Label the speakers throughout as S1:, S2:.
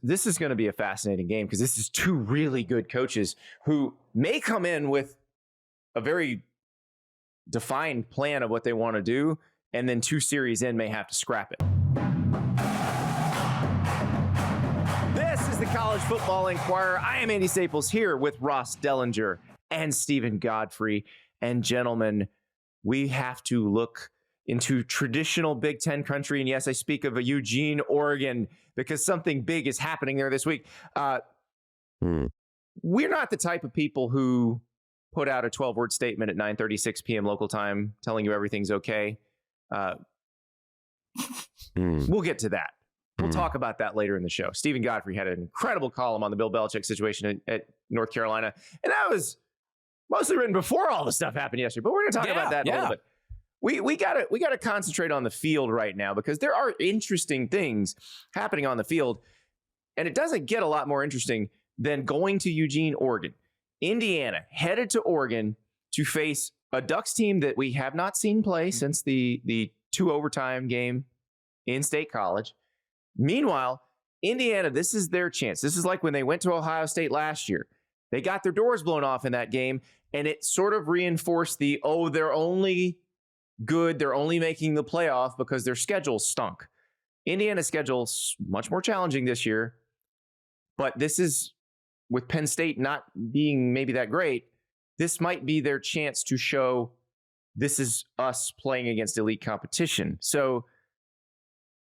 S1: This is going to be a fascinating game because this is two really good coaches who may come in with a very defined plan of what they want to do, and then 2 series in may have to scrap it. This is the College Football Enquirer. I am Andy Staples here with Ross Dellenger and Steven Godfrey. And gentlemen, we have to look into traditional Big Ten country. And yes, I speak of Eugene, Oregon, because something big is happening there this week. We're not the type of people who put out a 12-word statement at 9:36 p.m. local time telling you everything's okay. We'll get to that. We'll talk about that later in the show. Steven Godfrey had an incredible column on the Bill Belichick situation at North Carolina. And that was mostly written before all the stuff happened yesterday. But we're going to talk about that in a little bit. We gotta concentrate on the field right now because there are interesting things happening on the field, and it doesn't get a lot more interesting than going to Eugene, Oregon. Indiana headed to Oregon to face a Ducks team that we have not seen play since the 2 overtime game in State College. Meanwhile, Indiana, this is their chance. This is like when they went to Ohio State last year. They got their doors blown off in that game, and it sort of reinforced they're only good. They're only making the playoff because their schedule stunk. Indiana's schedule's much more challenging this year, but this is, with Penn State not being maybe that great, this might be their chance to show this is us playing against elite competition. So,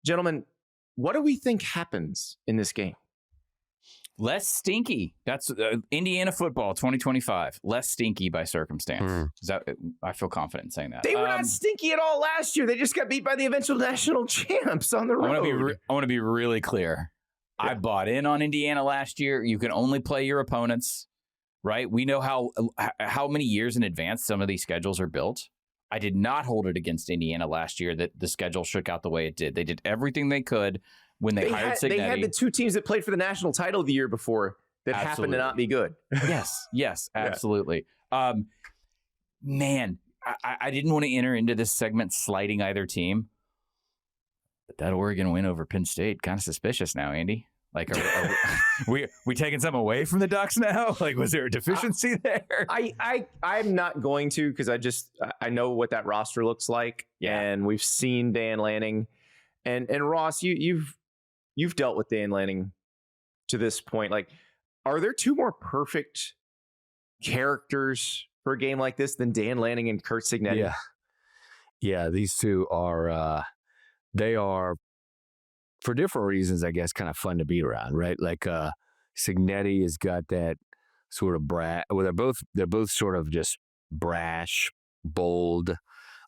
S1: gentlemen, what do we think happens in this game?
S2: Less stinky. That's Indiana football 2025. Less stinky by circumstance. I feel confident saying that.
S1: They were not stinky at all last year. They just got beat by the eventual national champs on the road.
S2: I want to be really clear. Yeah. I bought in on Indiana last year. You can only play your opponents, right? We know how many years in advance some of these schedules are built. I did not hold it against Indiana last year that the schedule shook out the way it did. They did everything they could when they hired Cignetti.
S1: They had the 2 teams that played for the national title the year before that happened to not be good.
S2: Yes, absolutely. Man, I didn't want to enter into this segment slighting either team, but that Oregon win over Penn State, kind of suspicious now, Andy. Like, are we taking some away from the Ducks now? Like, was there a deficiency there?
S1: I'm not going to, because I know what that roster looks like, and we've seen Dan Lanning, and Ross, you've dealt with Dan Lanning to this point. Like, are there 2 more perfect characters for a game like this than Dan Lanning and Curt Cignetti?
S3: Yeah, these 2 are they are, for different reasons, I guess, kind of fun to be around, right? Like Cignetti has got that sort of they're both sort of just brash, bold.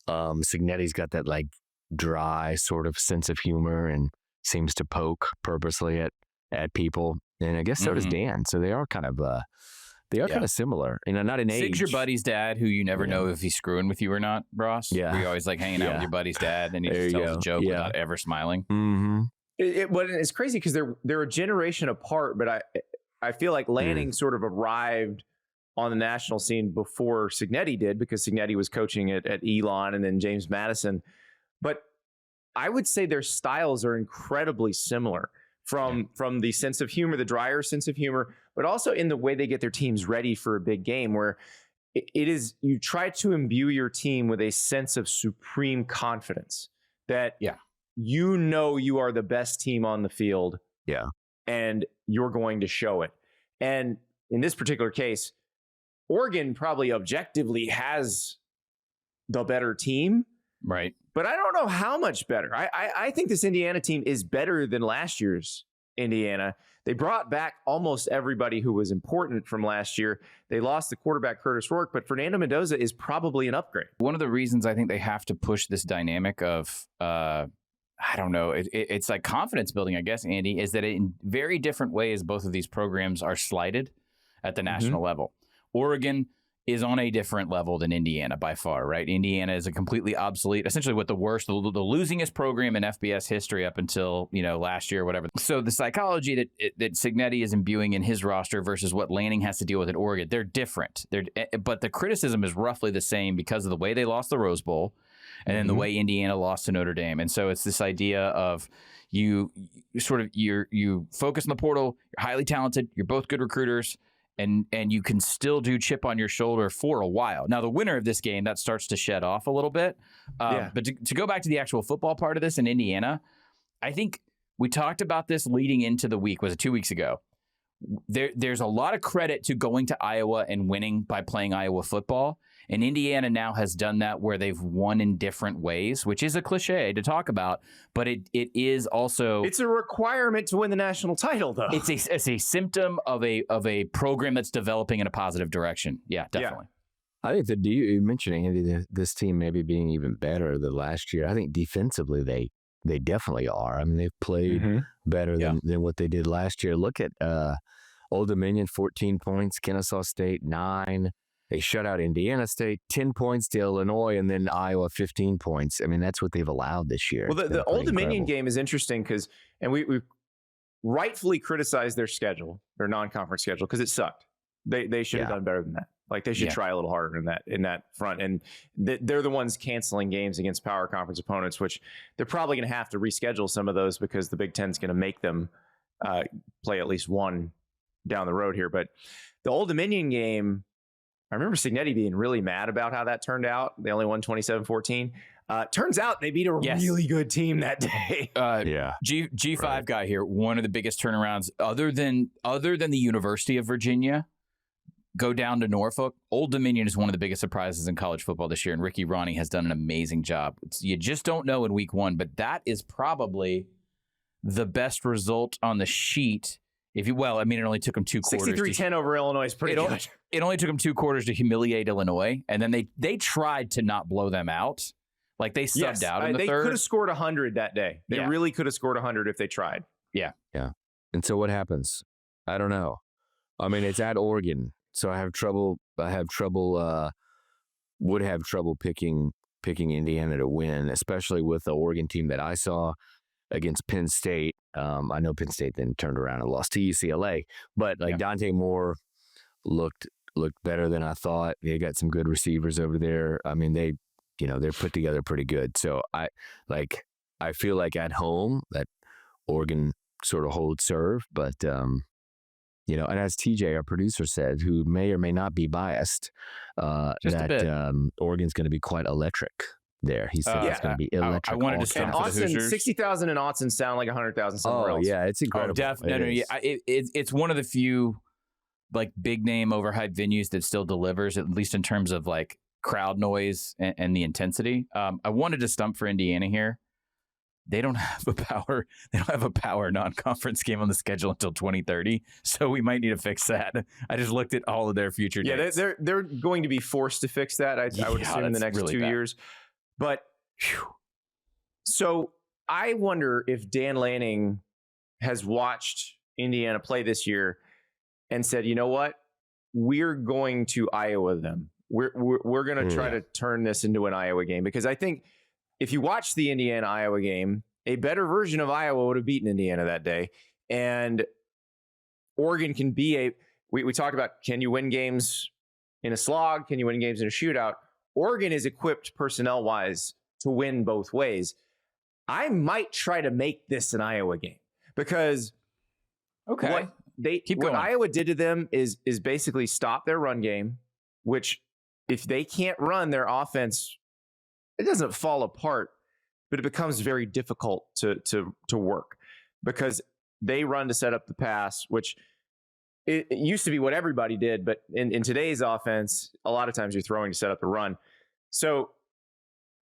S3: Cignetti's got that like dry sort of sense of humor and seems to poke purposely at people. And I guess so does Dan. So they are kind of kind of similar. You know, not in age.
S2: Sig's your buddy's dad, who you never know if he's screwing with you or not, Ross.
S3: Yeah.
S2: You're always like hanging out with your buddy's dad, and he just tells a joke without ever smiling.
S3: Mm-hmm.
S1: It's crazy because they're a generation apart, but I feel like Lanning sort of arrived on the national scene before Cignetti did, because Cignetti was coaching at Elon and then James Madison. But I would say their styles are incredibly similar from the sense of humor, the drier sense of humor, but also in the way they get their teams ready for a big game, where it is, you try to imbue your team with a sense of supreme confidence that you are the best team on the field.
S3: Yeah.
S1: And you're going to show it. And in this particular case, Oregon probably objectively has the better team.
S2: Right.
S1: But I don't know how much better. I think this Indiana team is better than last year's Indiana. They brought back almost everybody who was important from last year. They lost the quarterback, Curtis Rourke, but Fernando Mendoza is probably an upgrade.
S2: One of the reasons I think they have to push this dynamic of, I don't know, it's like confidence building, I guess, Andy, is that in very different ways, both of these programs are slighted at the national level. Oregon is on a different level than Indiana by far, right? Indiana is a completely obsolete, essentially what the losingest program in FBS history up until, last year or whatever. So the psychology that Cignetti is imbuing in his roster versus what Lanning has to deal with at Oregon, they're different. But the criticism is roughly the same because of the way they lost the Rose Bowl and then the way Indiana lost to Notre Dame. And so it's this idea of, You focus on the portal. You're highly talented. You're both good recruiters, and you can still do chip on your shoulder for a while. Now, the winner of this game, that starts to shed off a little bit. But to go back to the actual football part of this in Indiana, I think we talked about this leading into the week. Was it 2 weeks ago? There's a lot of credit to going to Iowa and winning by playing Iowa football. And Indiana now has done that where they've won in different ways, which is a cliche to talk about, but it is also...
S1: It's a requirement to win the national title, though.
S2: It's a symptom of a program that's developing in a positive direction. Yeah, definitely.
S3: Yeah. I think you mentioned, Andy, this team maybe being even better than last year. I think defensively they definitely are. I mean, they've played better than what they did last year. Look at Old Dominion, 14 points, Kennesaw State, 9. They shut out Indiana State, 10 points to Illinois, and then Iowa, 15 points. I mean, that's what they've allowed this year.
S1: Well, the Old Dominion game is interesting because, and we rightfully criticized their schedule, their non-conference schedule, because it sucked. They should have done better than that. Like, they should try a little harder in that front. And they're the ones canceling games against power conference opponents, which they're probably going to have to reschedule some of those because the Big Ten's going to make them play at least one down the road here. But the Old Dominion game, I remember Signetti being really mad about how that turned out. They only won 27-14. Turns out they beat a really good team that day.
S2: G5 guy here, one of the biggest turnarounds other than the University of Virginia. Go down to Norfolk. Old Dominion is one of the biggest surprises in college football this year, and Ricky Ronnie has done an amazing job. You just don't know in week 1, but that is probably the best result on the sheet. It only took them 2 quarters.
S1: 63-10 over Illinois is pretty good.
S2: It only took them 2 quarters to humiliate Illinois, and then they tried to not blow them out. Like, they subbed out in the third.
S1: They could have scored 100 that day. They really could have scored 100 if they tried.
S2: Yeah.
S3: And so what happens? I don't know. I mean, it's at Oregon, so would have trouble picking Indiana to win, especially with the Oregon team that I saw against Penn State. I know Penn State then turned around and lost to UCLA, but Dante Moore looked better than I thought. They got some good receivers over there. I mean, they're put together pretty good. So I feel like at home that Oregon sort of holds serve, but and as TJ, our producer, said, who may or may not be biased, Oregon's going to be quite electric there. He said it's going to be electric.
S2: I wanted to stump for the Hoosiers.
S1: 60,000 in Autzen sound like 100,000 somewhere else.
S3: Yeah, it's incredible.
S2: Definitely. It's one of the few big name overhyped venues that still delivers, at least in terms of crowd noise and the intensity. I wanted to stump for Indiana here. They don't have a power non-conference game on the schedule until 2030, so we might need to fix that. I just looked at all of their future dates.
S1: Yeah, they're going to be forced to fix that. I would assume in the next really 2 years. But so I wonder if Dan Lanning has watched Indiana play this year and said, you know what, we're going to Iowa them. We're going to try to turn this into an Iowa game, because I think if you watch the Indiana-Iowa game, a better version of Iowa would have beaten Indiana that day. And Oregon can be we talked about, can you win games in a slog? Can you win games in a shootout? Oregon is equipped personnel-wise to win both ways. I might try to make this an Iowa game, because what Iowa did to them is basically stop their run game, which if they can't run their offense, it doesn't fall apart, but it becomes very difficult to work, because they run to set up the pass, which it used to be what everybody did. But in today's offense, a lot of times you're throwing to set up the run. So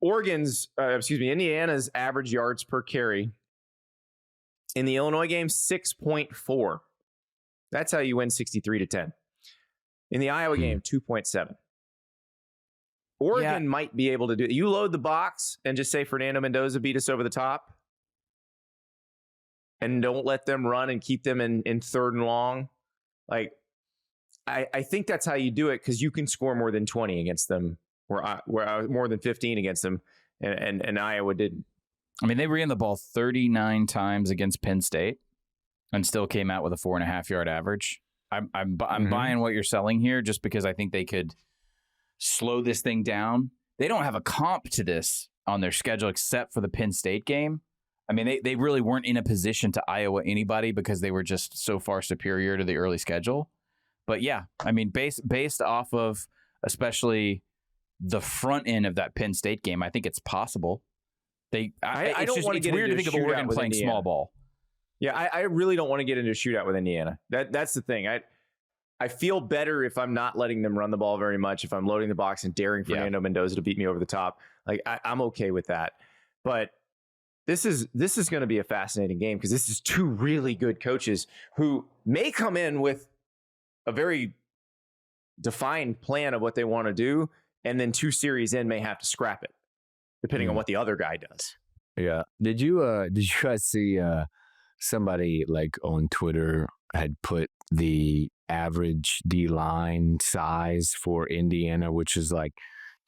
S1: Indiana's average yards per carry in the Illinois game, 6.4. That's how you win 63-10. In the Iowa game, 2.7. Oregon might be able to do it. You load the box and just say Fernando Mendoza beat us over the top, and don't let them run and keep them in 3rd and long. I think that's how you do it, because you can score more than 20 against them, where more than 15 against them, and Iowa didn't.
S2: I mean, they ran the ball 39 times against Penn State and still came out with a 4.5-yard average. I'm buying what you're selling here, just because I think they could slow this thing down. They don't have a comp to this on their schedule except for the Penn State game. I mean, they really weren't in a position to Iowa anybody because they were just so far superior to the early schedule. But yeah, I mean, based off of especially the front end of that Penn State game, I think it's possible.
S1: I don't want to get
S2: weird to
S1: into
S2: think of Oregon playing
S1: Indiana.
S2: small ball.
S1: Yeah, I really don't want to get into a shootout with Indiana. That's the thing. I feel better if I'm not letting them run the ball very much, if I'm loading the box and daring Fernando Mendoza to beat me over the top. Like I'm okay with that. But this is going to be a fascinating game because this is two really good coaches who may come in with a very defined plan of what they want to do, and then 2 series in may have to scrap it, depending on what the other guy does.
S3: Yeah. Did you guys see somebody like on Twitter had put the average D-line size for Indiana, which is like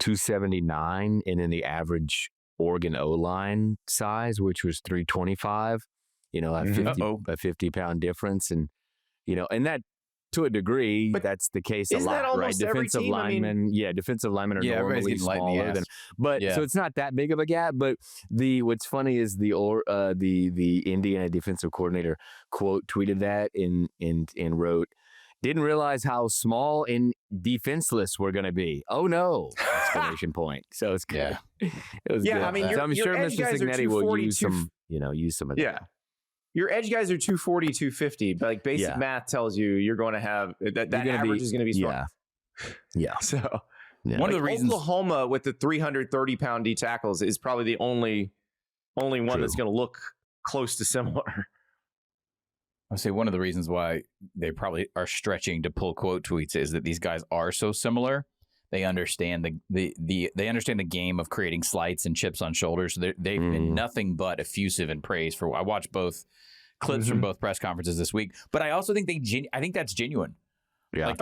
S3: 279, and then the average Oregon O-line size, which was 325, a 50-pound difference. And, and that, to a degree, but that's the case a lot, right? Defensive linemen, defensive linemen are normally smaller than, so it's not that big of a gap. But what's funny is the Indiana defensive coordinator tweeted that and wrote, "Didn't realize how small and defenseless we're going to be. Oh no!" Exclamation point. So it's good. It was good.
S1: I mean,
S3: so I'm sure Mr. Signetti will use some of that.
S1: Yeah. Your edge guys are 240, 250, but like basic math tells you you're going to have that average is going to be small.
S3: Yeah.
S1: So
S2: one of the reasons
S1: Oklahoma with the 330-pound D tackles is probably the only one that's going to look close to similar.
S2: I'll say one of the reasons why they probably are stretching to pull quote tweets is that these guys are so similar. They understand they understand the game of creating slights and chips on shoulders. They've been nothing but effusive in praise for. I watched both clips from both press conferences this week, but I also think I think that's genuine.
S3: Yeah.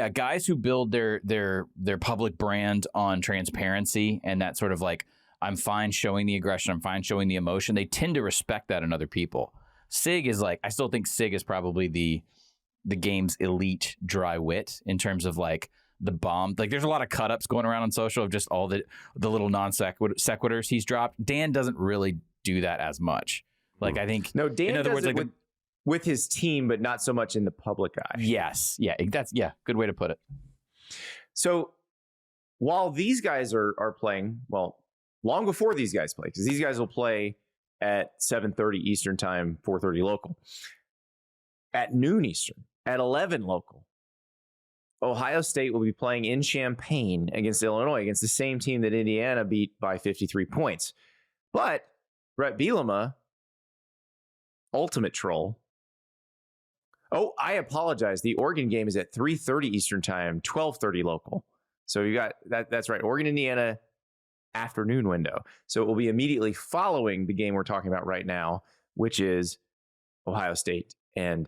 S2: Guys who build their public brand on transparency and that sort of like, I'm fine showing the aggression, I'm fine showing the emotion. They tend to respect that in other people. Sig is like, I still think Sig is probably the game's elite dry wit in terms of like the bomb. Like there's a lot of cut ups going around on social of just all the little non sequiturs he's dropped. Dan doesn't really do that as much. Like I think
S1: Dan
S2: in other
S1: does
S2: words,
S1: it with his team, but not so much in the public eye.
S2: Yes. Yeah. That's good way to put it.
S1: So while these guys are playing, well, long before these guys play, because these guys will play at 7:30 Eastern time, 4:30 local. At noon Eastern, at 11 local, Ohio State will be playing in Champaign against Illinois, against the same team that Indiana beat by 53 points. But Brett Bielema, ultimate troll. Oh, I apologize. The Oregon game is at 3:30 Eastern time, 12:30 local. So you got that. That's right. Oregon, Indiana afternoon window. So it will be immediately following the game we're talking about right now, which is Ohio State and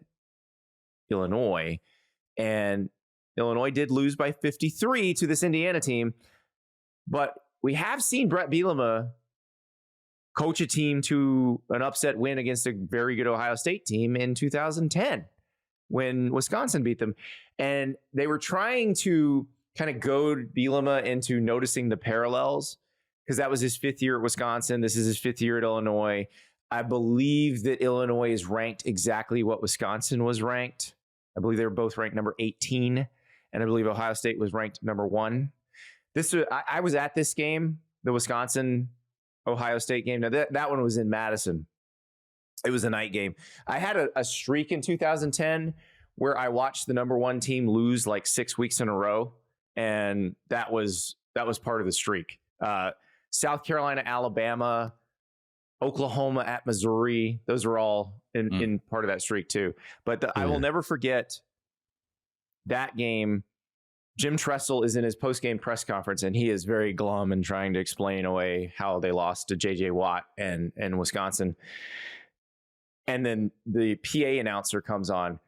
S1: Illinois. And Illinois did lose by 53 to this Indiana team, but we have seen Brett Bielema coach a team to an upset win against a very good Ohio State team in 2010 when Wisconsin beat them. And they were trying to kind of goad Bielema into noticing the parallels because that was his 5th year at Wisconsin. This is his 5th year at Illinois. I believe that Illinois is ranked exactly what Wisconsin was ranked. I believe they were both ranked number 18, and I believe Ohio State was ranked number 1. I was at this game, the Wisconsin-Ohio State game. Now, that one was in Madison. It was a night game. I had a streak in 2010 where I watched the number 1 team lose like 6 weeks in a row, and that was part of the streak. South Carolina, Alabama, Oklahoma at Missouri. Those are all in part of that streak too. But I will never forget that game. Jim Tressel is in his post-game press conference, and he is very glum and trying to explain away how they lost to J.J. Watt and Wisconsin. And then the PA announcer comes on,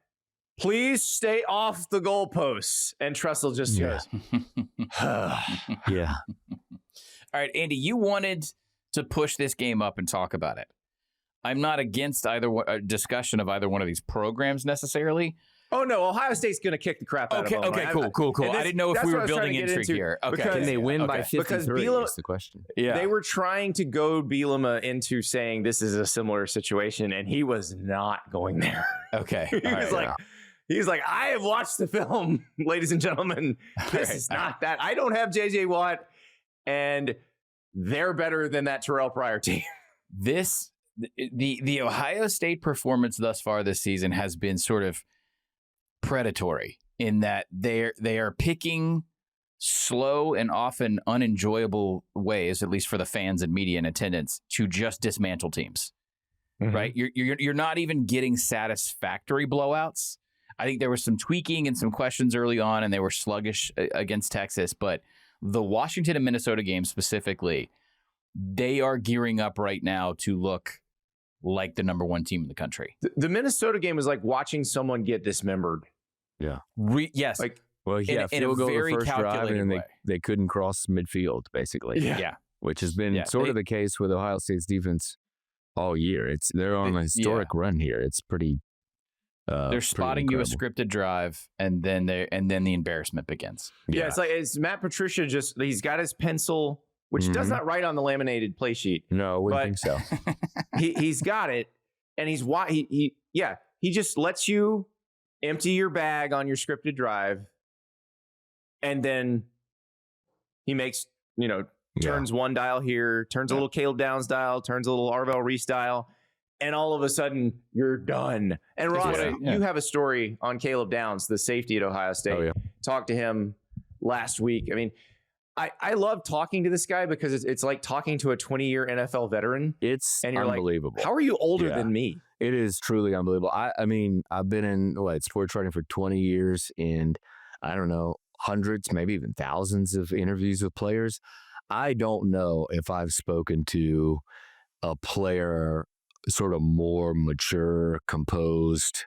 S1: "Please stay off the goalposts." And Tressel just goes,
S3: Yeah.
S2: All right, Andy, you wanted to push this game up and talk about it. I'm not against a discussion of either one of these programs necessarily.
S1: Oh no, Ohio State's going to kick the crap out of them.
S2: Okay, cool. I didn't know if we were building intrigue here. Okay.
S3: Can they win by
S1: because
S3: 53
S1: Bielema-
S3: is the question.
S2: Yeah.
S1: They were trying to goad Bielema into saying this is a similar situation, and he was not going there.
S2: Okay.
S1: He was like, I have watched the film, ladies and gentlemen. This is not that. I don't have JJ Watt, and they're better than that Terrell Pryor team.
S2: The Ohio State performance thus far this season has been sort of predatory in that they are picking slow and often unenjoyable ways, at least for the fans and media in attendance, to just dismantle teams. Mm-hmm. Right? You're not even getting satisfactory blowouts. I think there was some tweaking and some questions early on, and they were sluggish against Texas. But the Washington and Minnesota game specifically, they are gearing up right now to look like the number one team in the country.
S1: The Minnesota game was like watching someone get dismembered.
S3: Yeah.
S2: Yes.
S3: Field goal
S2: very
S3: the first drive, and
S2: way.
S3: they couldn't cross midfield, basically.
S2: Yeah.
S3: Which has been sort of the case with Ohio State's defense all year. They're on a historic run here. It's pretty.
S2: They're spotting you a scripted drive, and then the embarrassment begins.
S1: Yeah, it's Matt Patricia. He's got his pencil, which does not write on the laminated play sheet.
S3: No, I wouldn't think so.
S1: He's got it, and he just lets you empty your bag on your scripted drive, and then he makes turns one dial here, turns a little Caleb Downs dial, turns a little Arvell Reese dial. And all of a sudden, you're done. And Ross, you have a story on Caleb Downs, the safety at Ohio State.
S3: Oh, yeah.
S1: Talked to him last week. I mean, I love talking to this guy because it's like talking to a 20-year NFL veteran.
S3: It's
S1: and you're
S3: unbelievable.
S1: Like, how are you older than me?
S3: It is truly unbelievable. I mean, I've been in sports writing for 20 years, and I don't know, hundreds, maybe even thousands of interviews with players. I don't know if I've spoken to a player sort of more mature, composed,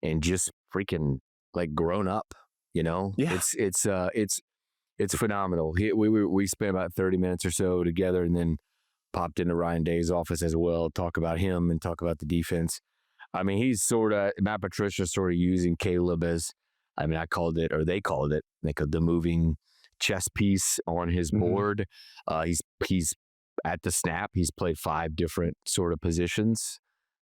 S3: and just freaking like grown up, Yeah. It's phenomenal. We spent about 30 minutes or so together, and then popped into Ryan Day's office as well, talk about him and talk about the defense. I mean, Matt Patricia sort of using Caleb as, I called it, or they called it, like the moving chess piece on his board. He's at the snap, he's played 5 different sort of positions,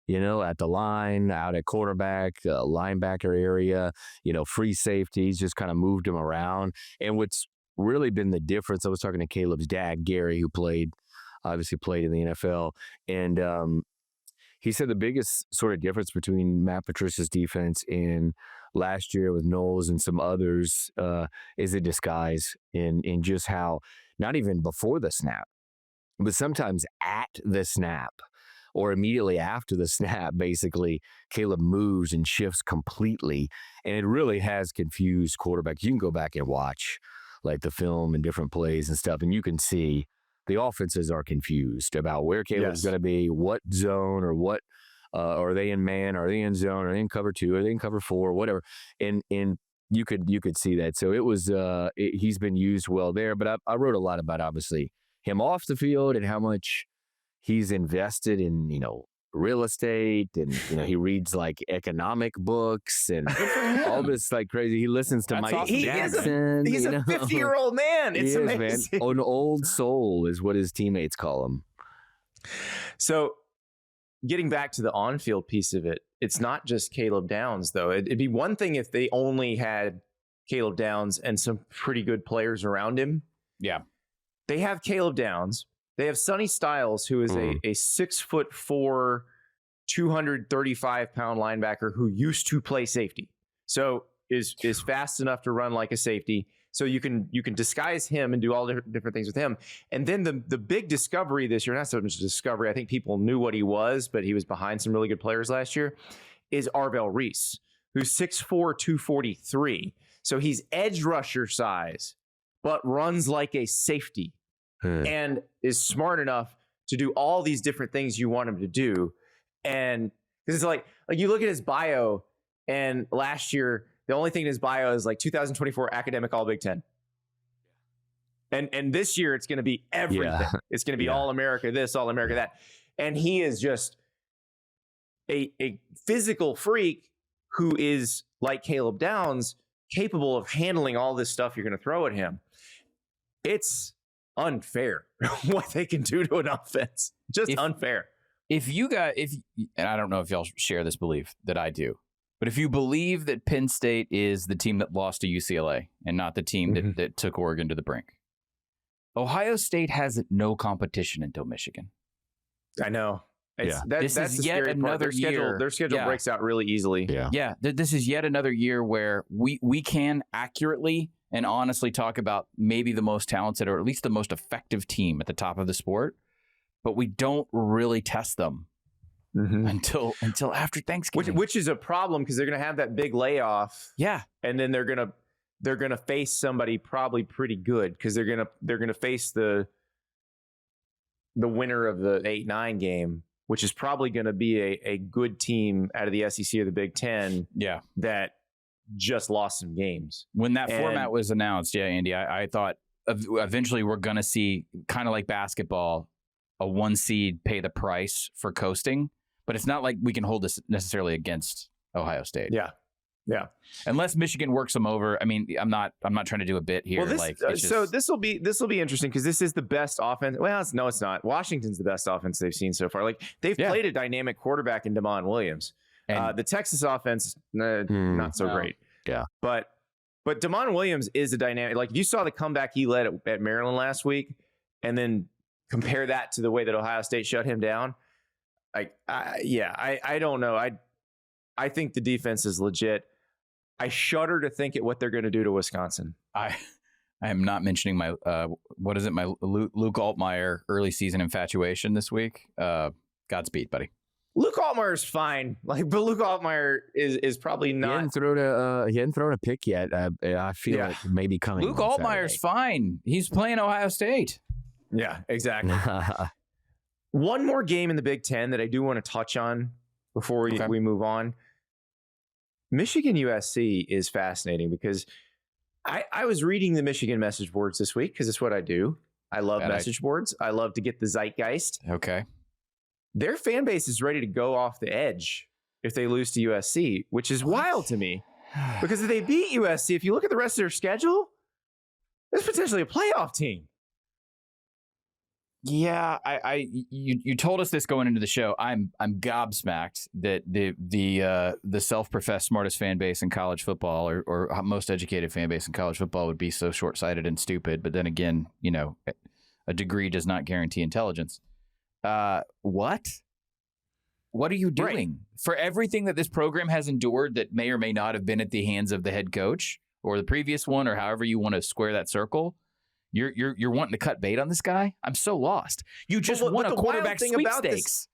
S3: at the line, out at quarterback, linebacker area, free safety. He's just kind of moved him around. And what's really been the difference, I was talking to Caleb's dad, Gary, who obviously played in the NFL. And he said the biggest sort of difference between Matt Patricia's defense and last year with Knowles and some others is a disguise in just how, not even before the snap, but sometimes at the snap or immediately after the snap, basically, Caleb moves and shifts completely. And it really has confused quarterbacks. You can go back and watch like the film and different plays and stuff, and you can see the offenses are confused about where Caleb's going to be, what zone or what, are they in man, are they in zone, are they in cover 2, are they in cover 4, whatever. And you could see that. So it was, he's been used well there, but I wrote a lot about, obviously, him off the field and how much he's invested in, real estate, and he reads like economic books and all this like crazy. He listens to Mike Jackson.
S1: He's a 50-year-old man. It's amazing.
S3: Man. An old soul is what his teammates call him.
S1: So getting back to the on-field piece of it, it's not just Caleb Downs, though. It'd be one thing if they only had Caleb Downs and some pretty good players around him.
S2: Yeah.
S1: They have Caleb Downs. They have Sonny Styles, who is a 6'4", 235-pound linebacker who used to play safety. So is fast enough to run like a safety. So you can disguise him and do all different things with him. And then the big discovery this year, not so much discovery, I think people knew what he was, but he was behind some really good players last year, is Arvell Reese, who's 6'4", 243. So he's edge rusher size, but runs like a safety and is smart enough to do all these different things you want him to do. And because it's like you look at his bio, and last year, the only thing in his bio is like 2024 academic All Big Ten. And this year, it's going to be everything. Yeah. It's going to be All America this, All America that. And he is just a physical freak who is like Caleb Downs, capable of handling all this stuff you're going to throw at him. It's unfair what they can do to an offense. Just unfair.
S2: And I don't know if y'all share this belief that I do, but if you believe that Penn State is the team that lost to UCLA and not the team that took Oregon to the brink, Ohio State has no competition until Michigan.
S1: I know.
S2: This is yet another year.
S1: Their schedule breaks out really easily.
S2: Yeah. This is yet another year where we can accurately and honestly talk about maybe the most talented or at least the most effective team at the top of the sport, but we don't really test them until after Thanksgiving,
S1: which is a problem because they're going to have that big layoff.
S2: Yeah,
S1: and then they're gonna face somebody probably pretty good because they're gonna face the winner of the 8-9 game, which is probably going to be a good team out of the SEC or the Big Ten.
S2: Yeah,
S1: that just lost some games.
S2: When that format was announced, Andy, I thought eventually we're going to see, kind of like basketball, a 1 seed pay the price for coasting, but it's not like we can hold this necessarily against Ohio State.
S1: Yeah.
S2: Unless Michigan works them over. I mean, I'm not trying to do a bit here.
S1: Well, so this will be interesting because this is the best offense. Well, it's not. Washington's the best offense they've seen so far. Like they've played a dynamic quarterback in Damon Williams. And the Texas offense, not so great.
S3: Yeah.
S1: But Damon Williams is a dynamic. Like if you saw the comeback he led at Maryland last week, and then compare that to the way that Ohio State shut him down. I don't know. I think the defense is legit. I shudder to think at what they're going to do to Wisconsin.
S2: I am not mentioning my my Luke Altmaier early season infatuation this week. Godspeed, buddy.
S1: Luke Altmaier is fine, but Luke Altmaier is probably not.
S3: He hadn't thrown a pick yet. I feel like maybe coming.
S2: Luke Altmaier's fine. He's playing Ohio State.
S1: Yeah, exactly. One more game in the Big Ten that I do want to touch on before we move on. Michigan USC is fascinating because I was reading the Michigan message boards this week because it's what I do. I love message boards. I love to get the zeitgeist.
S2: Okay.
S1: Their fan base is ready to go off the edge if they lose to USC, which is wild to me because if they beat USC, if you look at the rest of their schedule, there's potentially a playoff team.
S2: Yeah, you told us this going into the show. I'm gobsmacked that the self-professed smartest fan base in college football or most educated fan base in college football would be so short-sighted and stupid. But then again, a degree does not guarantee intelligence. What are you doing for everything that this program has endured that may or may not have been at the hands of the head coach or the previous one or however you want to square that circle? You're wanting to cut bait on this guy? I'm so lost. You just won a quarterback sweepstakes.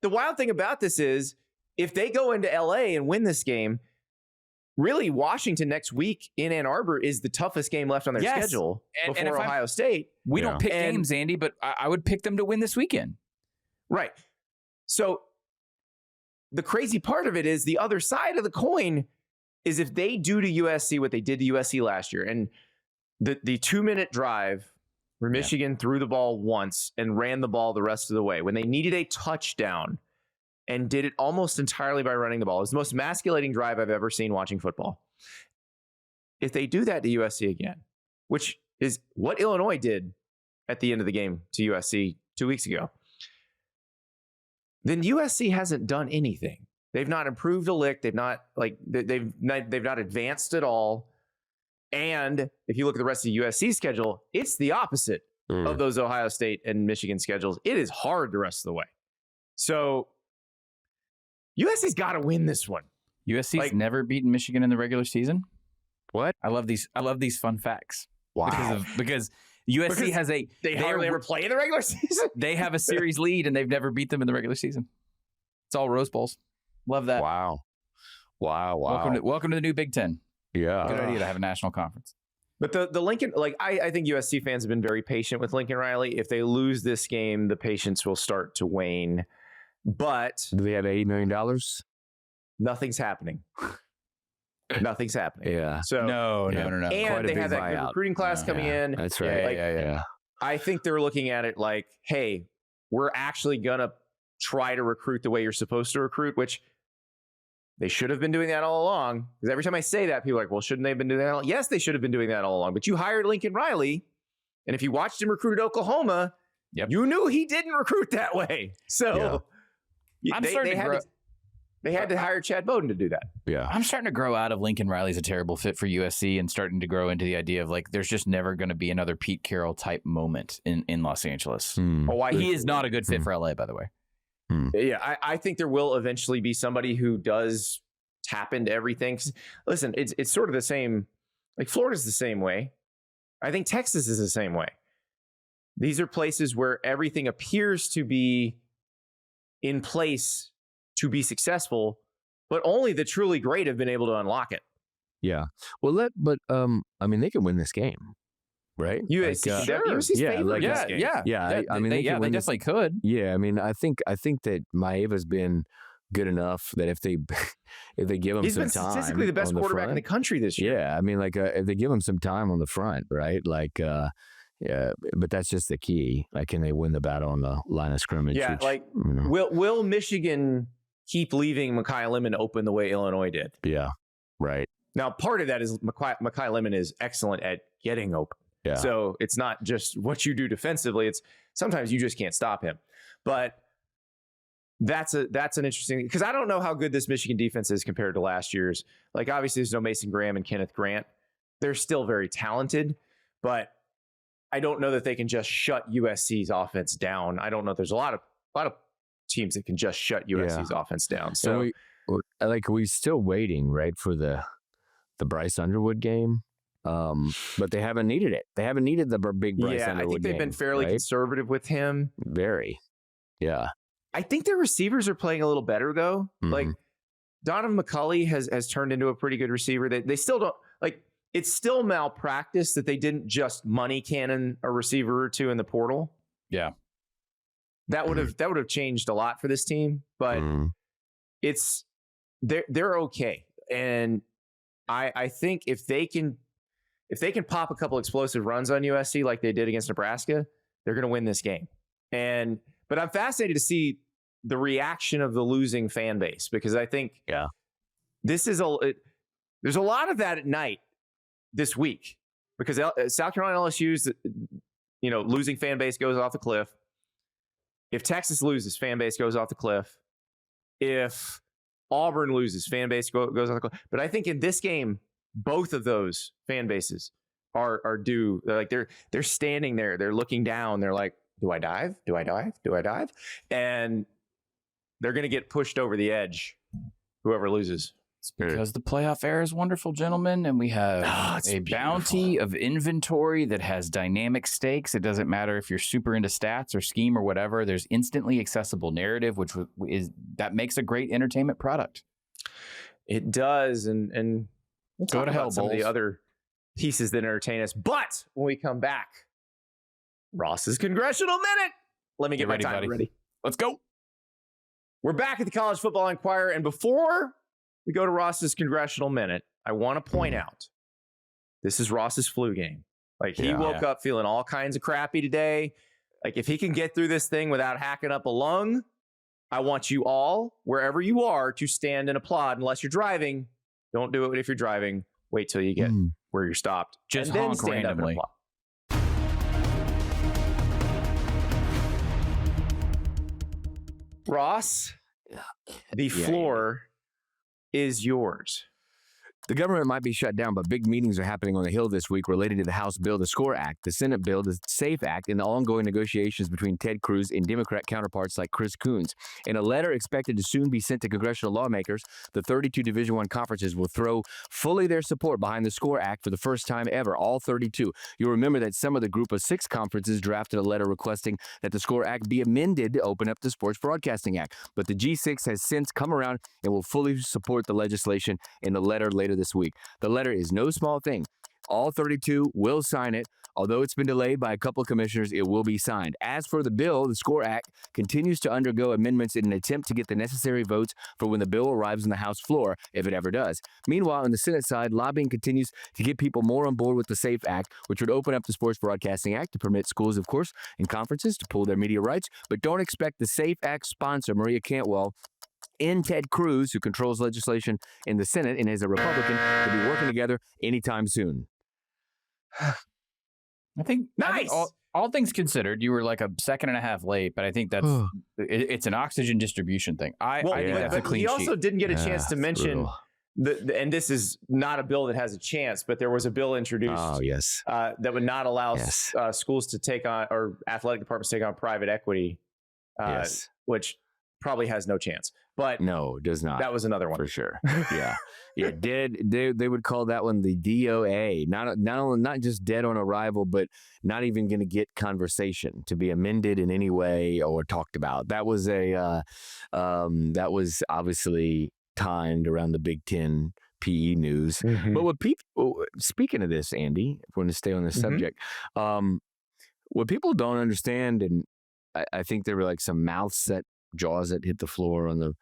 S1: The wild thing about this is if they go into LA and win this game, really Washington next week in Ann Arbor is the toughest game left on their schedule before Ohio State.
S2: We don't pick games, Andy, but I would pick them to win this weekend.
S1: Right. So the crazy part of it is the other side of the coin is if they do to USC what they did to USC last year, and the 2-minute drive where Michigan threw the ball once and ran the ball the rest of the way when they needed a touchdown and did it almost entirely by running the ball. It was the most emasculating drive I've ever seen watching football. If they do that to USC again, which is what Illinois did at the end of the game to USC 2 weeks ago, then USC hasn't done anything. They've not improved a lick. They've not advanced at all. And if you look at the rest of the USC schedule, it's the opposite of those Ohio State and Michigan schedules. It is hard the rest of the way. So USC's got to win this one.
S2: USC's never beaten Michigan in the regular season.
S3: What?
S2: I love these fun facts.
S3: Wow.
S2: Because USC has
S1: they hardly ever play in the regular season.
S2: They have a series lead and they've never beat them in the regular season. It's all Rose Bowls. Love that.
S3: Wow.
S2: Welcome to the new Big Ten.
S3: Yeah.
S2: Good idea to have a national conference.
S1: But the Lincoln, I think USC fans have been very patient with Lincoln Riley. If they lose this game, the patience will start to wane. But
S3: do they have $80 million?
S1: Nothing's happening. Nothing's happening.
S3: Yeah.
S1: So
S2: no.
S1: And they have that good recruiting class coming in.
S3: That's right.
S2: Yeah.
S1: I think they're looking at it like, hey, we're actually gonna try to recruit the way you're supposed to recruit, which They should have been doing that all along. Because every time I say that, people are like, well, shouldn't they have been doing that all along? Yes, they should have been doing that all along. But you hired Lincoln Riley, and if you watched him recruit at Oklahoma, you knew he didn't recruit that way. So they had to hire Chad Bowden to do that.
S3: Yeah.
S2: I'm starting to grow out of Lincoln Riley's a terrible fit for USC and starting to grow into the idea of like there's just never going to be another Pete Carroll type moment in Los Angeles. He is not a good fit for LA, by the way.
S1: Yeah, I think there will eventually be somebody who does tap into everything. Listen, it's sort of the same. Like Florida's the same way. I think Texas is the same way. These are places where everything appears to be in place to be successful, but only the truly great have been able to unlock it.
S3: Yeah. Well, I mean, they can win this game, right?
S1: USC's favored this game.
S3: Yeah. I mean,
S2: they definitely could.
S3: Yeah. I mean, I think that Maeva's been good enough that if they give him
S1: he's
S3: some
S1: been
S3: time,
S1: statistically the best quarterback in the country this year.
S3: Yeah. I mean, like if they give him some time on the front, right? Like, yeah, but that's just the key. Like, can they win the battle on the line of scrimmage?
S1: Yeah, will Michigan keep leaving Mekhi Lemon open the way Illinois did?
S3: Yeah, right.
S1: Now, part of that is Mekhi Lemon is excellent at getting open.
S3: Yeah.
S1: So it's not just what you do defensively. It's sometimes you just can't stop him. But that's an interesting, because I don't know how good this Michigan defense is compared to last year's. Like, obviously, there's no Mason Graham and Kenneth Grant. They're still very talented, but I don't know that they can just shut USC's offense down. I don't know. There's a lot of teams that can just shut USC's offense down. So
S3: we're still waiting, right, for the Bryce Underwood game. But they haven't needed it. They haven't needed the big Bryce Underwood game. I think they've
S1: been fairly conservative with him.
S3: Very. Yeah.
S1: I think their receivers are playing a little better, though. Mm-hmm. Like, Donovan McCulley has turned into a pretty good receiver. They still don't, like, it's still malpractice that they didn't just money cannon a receiver or two in the portal.
S2: Yeah.
S1: That would have changed a lot for this team, but they're okay. And I think if they can pop a couple explosive runs on USC like they did against Nebraska, they're going to win this game. But I'm fascinated to see the reaction of the losing fan base, because I think this is there's a lot of that at night this week, because South Carolina LSU's losing fan base goes off the cliff. If Texas loses, fan base goes off the cliff. If Auburn loses, fan base goes off the cliff. But I think in this game, both of those fan bases are due. They're standing there. They're looking down. They're like, do I dive? Do I dive? Do I dive? And they're going to get pushed over the edge, whoever loses.
S2: It's because the playoff era is wonderful, gentlemen, and we have a bounty of inventory that has dynamic stakes. It doesn't matter if you're super into stats or scheme or whatever. There's instantly accessible narrative, which that makes a great entertainment product.
S1: It does, and we'll
S2: go to hell,
S1: some of the other pieces that entertain us. But when we come back, Ross's Congressional Minute. Let me get my time ready.
S2: Let's go.
S1: We're back at the College Football Enquirer, and before we go to Ross's Congressional Minute, I want to point out this is Ross's flu game. Like, he woke up feeling all kinds of crappy today. Like, if he can get through this thing without hacking up a lung, I want you all, wherever you are, to stand and applaud. Unless you're driving, don't do it if you're driving. Wait till you get where you're stopped.
S2: Just
S1: and then
S2: honk
S1: stand
S2: randomly.
S1: Up and applaud. Ross, the floor is yours.
S3: The government might be shut down, but big meetings are happening on the Hill this week related to the House bill, the SCORE Act, the Senate bill, the SAFE Act, and the ongoing negotiations between Ted Cruz and Democrat counterparts like Chris Coons. In a letter expected to soon be sent to congressional lawmakers, the 32 Division I conferences will throw fully their support behind the SCORE Act for the first time ever, all 32. You'll remember that some of the group of 6 conferences drafted a letter requesting that the SCORE Act be amended to open up the Sports Broadcasting Act. But the G6 has since come around and will fully support the legislation in the letter later this week. The letter is no small thing. All 32 will sign it. Although it's been delayed by a couple of commissioners, it will be signed. As for the bill, the SCORE Act continues to undergo amendments in an attempt to get the necessary votes for when the bill arrives on the House floor, if it ever does. Meanwhile, on the Senate side, lobbying continues to get people more on board with the SAFE Act, which would open up the Sports Broadcasting Act to permit schools, of course, and conferences to pull their media rights. But don't expect the SAFE Act sponsor, Maria Cantwell, and Ted Cruz, who controls legislation in the Senate and is a Republican, to be working together anytime soon.
S2: I think
S1: Nice.
S2: All things considered, you were like a second and a half late, but I think that's it's an oxygen distribution thing. I think that's a clean
S1: he
S2: sheet.
S1: also didn't get a chance to mention
S3: brutal.
S1: and this is not a bill that has a chance, but there was a bill introduced that would not allow schools to take on, or athletic departments to take on, private equity, which probably has no chance. But
S3: no, does not.
S1: That was another one
S3: for sure. Yeah, they would call that one the DOA. Not just dead on arrival, but not even going to get conversation to be amended in any way or talked about. That was that was obviously timed around the Big Ten PE news.
S1: Mm-hmm.
S3: But what people, speaking of this, Andy, if we want to stay on this subject, what people don't understand, and I think there were like some mouths that jaws that hit the floor on the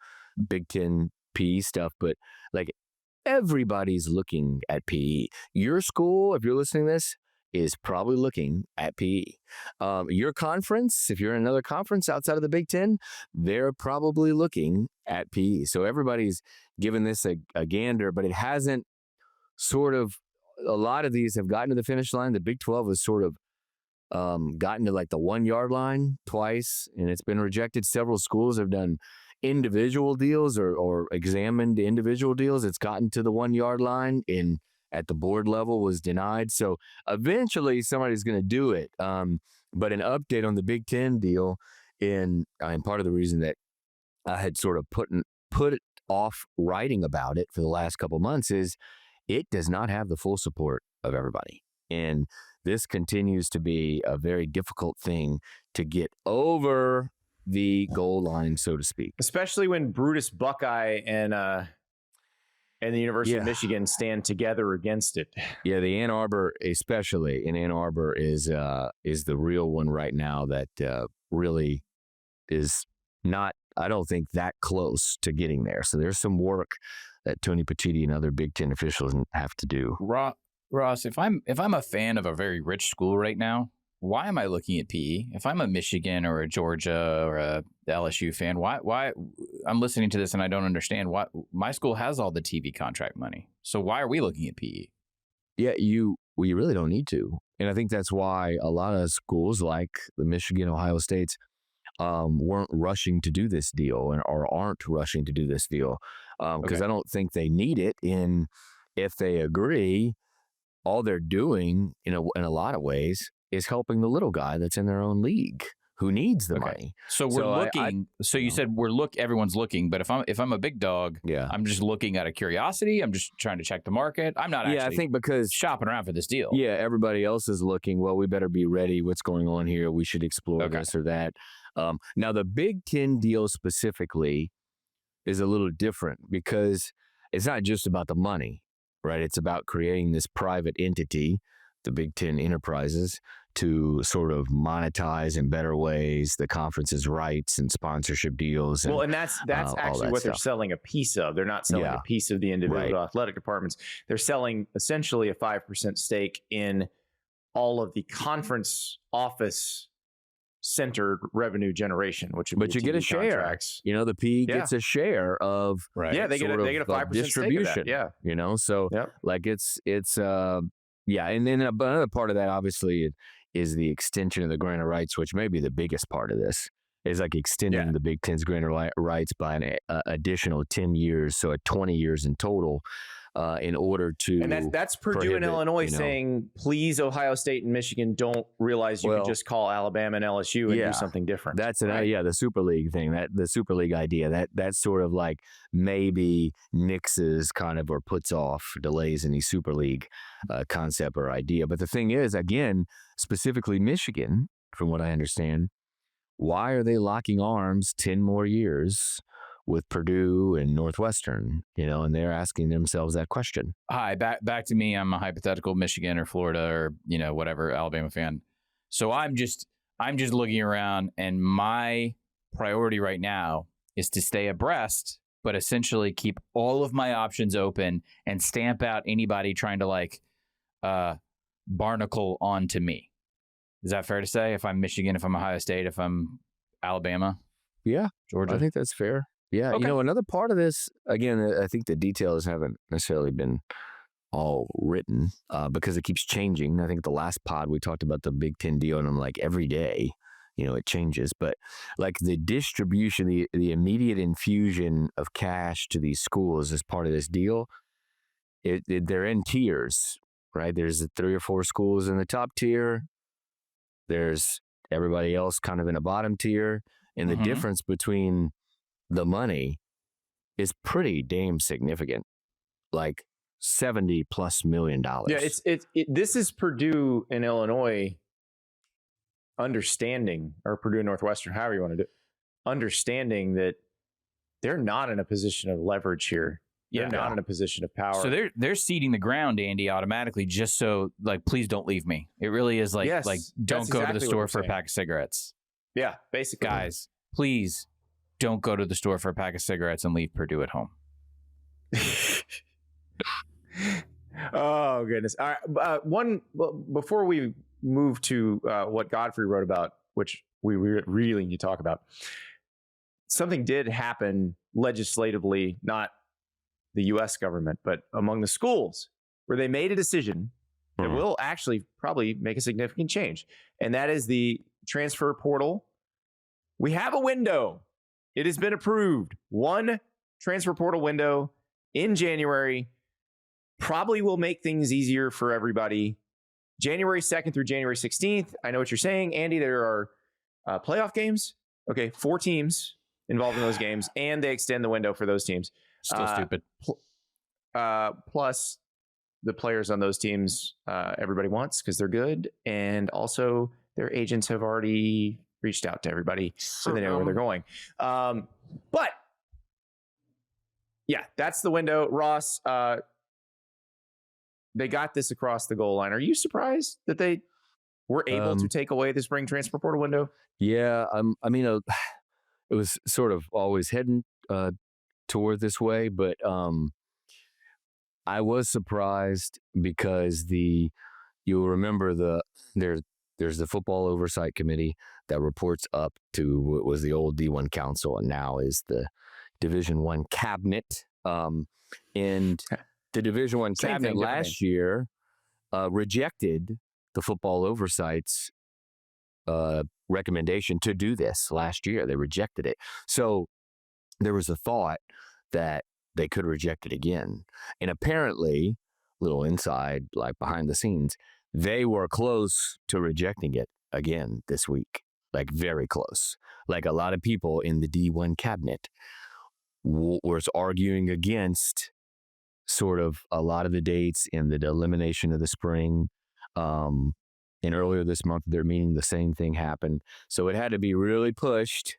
S3: Big Ten PE stuff, but like everybody's looking at PE. Your school, if you're listening to this, is probably looking at PE. Your conference, if you're in another conference outside of the Big Ten, they're probably looking at PE. So everybody's given this a gander, but it hasn't a lot of these have gotten to the finish line. The Big 12 has sort of gotten to like the 1 yard line twice, and it's been rejected. Several schools have done individual deals or examined individual deals. It's gotten to the 1 yard line and at the board level was denied. So eventually somebody's going to do it. But an update on the Big Ten deal, and part of the reason that I had sort of put it off writing about it for the last couple months is it does not have the full support of everybody. And this continues to be a very difficult thing to get over the goal line, so to speak.
S1: Especially when Brutus Buckeye and the University of Michigan stand together against it.
S3: Yeah, the Ann Arbor, especially in Ann Arbor, is the real one right now that really is not, I don't think, that close to getting there. So there's some work that Tony Petitti and other Big Ten officials have to do.
S2: Ross, if I'm a fan of a very rich school right now, why am I looking at PE? If I'm a Michigan or a Georgia or a LSU fan, why I'm listening to this and I don't understand why my school has all the TV contract money. So why are we looking at PE?
S3: Yeah, we really don't need to. And I think that's why a lot of schools like the Michigan, Ohio States weren't rushing to do this deal or aren't rushing to do this deal because I don't think they need it. And if they agree, all they're doing in a lot of ways is helping the little guy that's in their own league who needs the money.
S2: So we're looking. You said everyone's looking, but if I'm a big dog, I'm just looking out of curiosity. I'm just trying to check the market. I'm not actually.
S3: I think because
S2: shopping around for this deal.
S3: Yeah, everybody else is looking. Well, we better be ready. What's going on here? We should explore this or that. Now the Big Ten deal specifically is a little different because it's not just about the money, right? It's about creating this private entity, the Big Ten Enterprises, to sort of monetize in better ways the conference's rights and sponsorship deals. And
S1: that's actually what they're selling a piece of. They're not selling a piece of the individual athletic departments. They're selling essentially a 5% stake in all of the conference office centered revenue generation, but you get a
S3: contracts. Share. The PE gets a share of
S1: they get a 5%
S3: distribution.
S1: Stake of that.
S3: So like it's and then another part of that obviously is the extension of the grant of rights, which may be the biggest part of this, is like extending the Big Ten's grant of rights by an additional 10 years, so 20 years in total, in order to.
S1: And that's Purdue and Illinois saying, please, Ohio State and Michigan, don't realize you can just call Alabama and LSU and do something different.
S3: That's the Super League thing, the Super League idea. That's sort of like maybe nixes kind of or puts off, delays any Super League concept or idea. But the thing is, again, specifically Michigan, from what I understand, why are they locking arms 10 more years with Purdue and Northwestern, and they're asking themselves that question.
S2: Hi, back to me. I'm a hypothetical Michigan or Florida or, whatever Alabama fan. So I'm just looking around, and my priority right now is to stay abreast, but essentially keep all of my options open and stamp out anybody trying to barnacle onto me. Is that fair to say? If I'm Michigan, if I'm Ohio State, if I'm Alabama?
S3: Yeah,
S2: Georgia?
S3: I think that's fair. Yeah.
S1: Okay.
S3: Another part of this, again, I think the details haven't necessarily been all written because it keeps changing. I think the last pod we talked about the Big Ten deal, and I'm like, every day, it changes. But like the distribution, the immediate infusion of cash to these schools as part of this deal, they're in tiers, right? There's 3 or 4 schools in the top tier. There's everybody else kind of in a bottom tier. And the difference between the money is pretty damn significant, like $70+ million.
S1: Yeah, this is Purdue and Illinois understanding, or Purdue and Northwestern, however you want to do it, understanding that they're not in a position of leverage here. They're not in a position of power.
S2: So they're ceding the ground, Andy, automatically, just so, like, please don't leave me. It really is like, don't go to the store for a pack of cigarettes.
S1: Yeah, basically.
S2: Guys, please don't go to the store for a pack of cigarettes and leave Purdue at home.
S1: Oh, goodness. All right. Before we move to what Godfrey wrote about, which we really need to talk about, something did happen legislatively, not the U.S. government, but among the schools, where they made a decision that will actually probably make a significant change. And that is the transfer portal. We have a window. It has been approved. One transfer portal window in January probably will make things easier for everybody. January 2nd through January 16th. I know what you're saying, Andy. There are playoff games. Okay, 4 teams involved in those games, and they extend the window for those teams.
S2: Still stupid.
S1: Plus, the players on those teams, everybody wants because they're good, and also their agents have already reached out to everybody, so they know where they're going. But yeah, that's the window. Ross, they got this across the goal line. Are you surprised that they were able to take away the spring transfer portal window?
S3: Yeah, I mean, it was sort of always heading toward this way, but I was surprised because you'll remember there's the Football Oversight Committee that reports up to what was the old D1 Council and now is the Division I Cabinet. And the Division I Cabinet last year rejected the Football Oversight's recommendation to do this last year. They rejected it. So there was a thought that they could reject it again. And apparently, little inside, like behind the scenes, they were close to rejecting it again this week. Like very close. Like a lot of people in the D1 cabinet was arguing against sort of a lot of the dates in the elimination of the spring. And earlier this month, they're meeting the same thing happened. So it had to be really pushed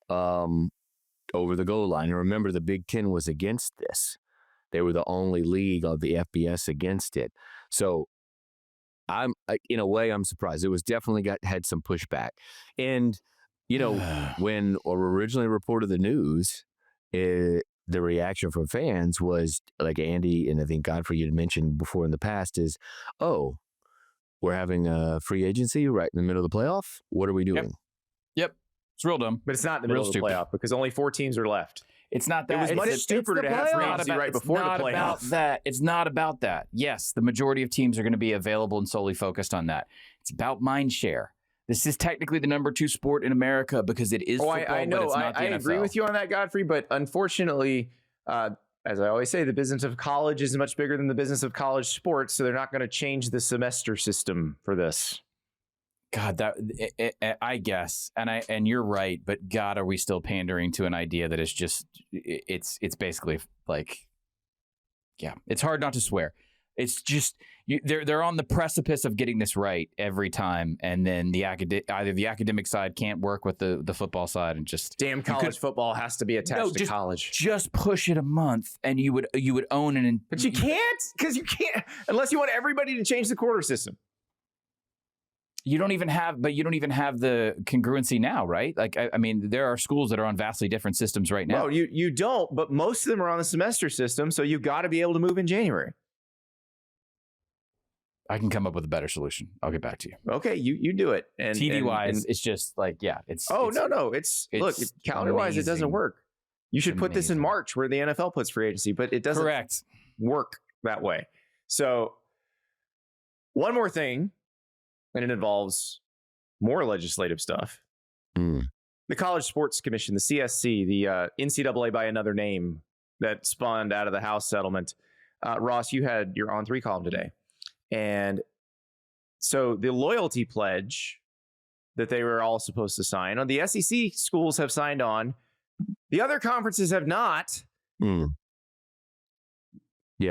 S3: over the goal line. And remember, the Big Ten was against this. They were the only league of the FBS against it. So in a way, I'm surprised. It was definitely had some pushback. And, when originally reported the news, the reaction from fans was, like Andy and I think Godfrey you had mentioned before in the past, is, oh, we're having a free agency right in the middle of the playoff? What are we doing?
S2: Yep. It's real dumb.
S1: But it's not in the middle of the playoff because only 4 teams are left.
S2: It's not that.
S1: It was much stupider to have free agency right before the playoff.
S2: It's not about that. Yes, the majority of teams are going to be available and solely focused on that. It's about mind share. This is technically the number 2 sport in America because it is football,
S1: I know.
S2: But it's not the NFL.
S1: I agree with you on that, Godfrey, but unfortunately, as I always say, the business of college is much bigger than the business of college sports, so they're not going to change the semester system for this.
S2: God, I guess, and you're right, but God, are we still pandering to an idea that is just it's basically like, yeah, it's hard not to swear. It's just they're on the precipice of getting this right every time, and then either the academic side can't work with the football side, and just
S1: damn college football has to be attached to college.
S2: Just push it a month, and you would own it.
S1: But you can't, because you can't unless you want everybody to change the quarter system.
S2: You don't even have the congruency now, right? Like, I mean, there are schools that are on vastly different systems right now.
S1: No, you don't, but most of them are on the semester system, so you've got to be able to move in January.
S2: I can come up with a better solution. I'll get back to you.
S1: Okay, you do it. And
S2: TV-wise, it's just like, yeah, it's...
S1: Oh, no, it's look, calendar-wise, it doesn't work. You should put this in
S2: amazing.
S1: March where the NFL puts free agency, but it doesn't
S2: Correct.
S1: work that way. So one more thing, and it involves more legislative stuff. The College Sports Commission, the CSC, the NCAA by another name that spawned out of the House settlement. Ross, you had your On 3 column today. And so the loyalty pledge that they were all supposed to sign on, the SEC schools have signed on. The other conferences have not.
S3: Yeah.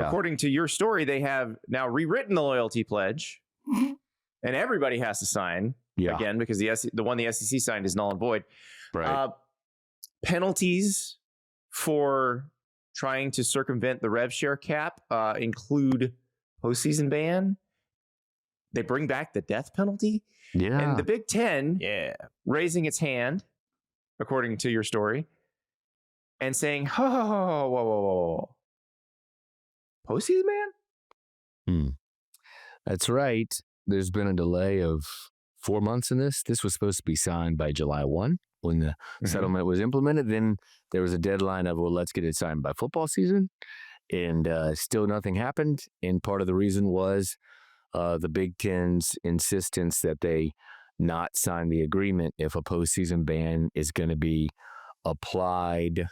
S1: According to your story, they have now rewritten the loyalty pledge, and everybody has to sign again because the one the SEC signed is null and void.
S3: Right.
S1: Penalties for trying to circumvent the rev share cap include postseason ban. They bring back the death penalty.
S3: Yeah.
S1: And the Big Ten raising its hand, according to your story, and saying, whoa. Postseason ban?
S3: That's right. There's been a delay of 4 months in this. This was supposed to be signed by July 1 when the settlement was implemented. Then there was a deadline of, well, let's get it signed by football season. And still nothing happened. And part of the reason was the Big Ten's insistence that they not sign the agreement if a postseason ban is going to be applied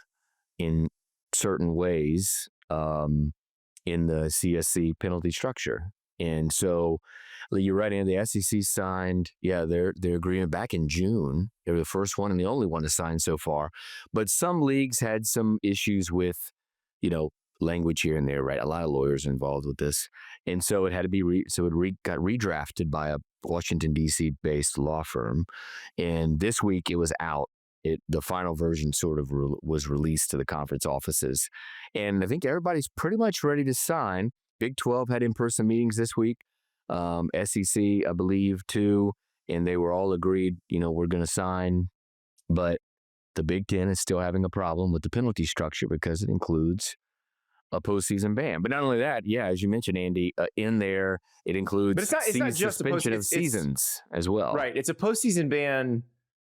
S3: in certain ways in the CSC penalty structure. And so you're right, and the SEC signed, their agreement back in June. They were the first one and the only one to sign so far. But some leagues had some issues with, language here and there, right? A lot of lawyers involved with this. And so it had to be, got redrafted by a Washington, D.C. based law firm. And this week it was out. The final version sort of was released to the conference offices. And I think everybody's pretty much ready to sign. Big 12 had in-person meetings this week. SEC, I believe, too. And they were all agreed, we're going to sign. But the Big Ten is still having a problem with the penalty structure because it includes a postseason ban. But not only that, as you mentioned, Andy, in there, it includes
S1: it's not just
S3: suspension of seasons as well.
S1: Right. It's a postseason ban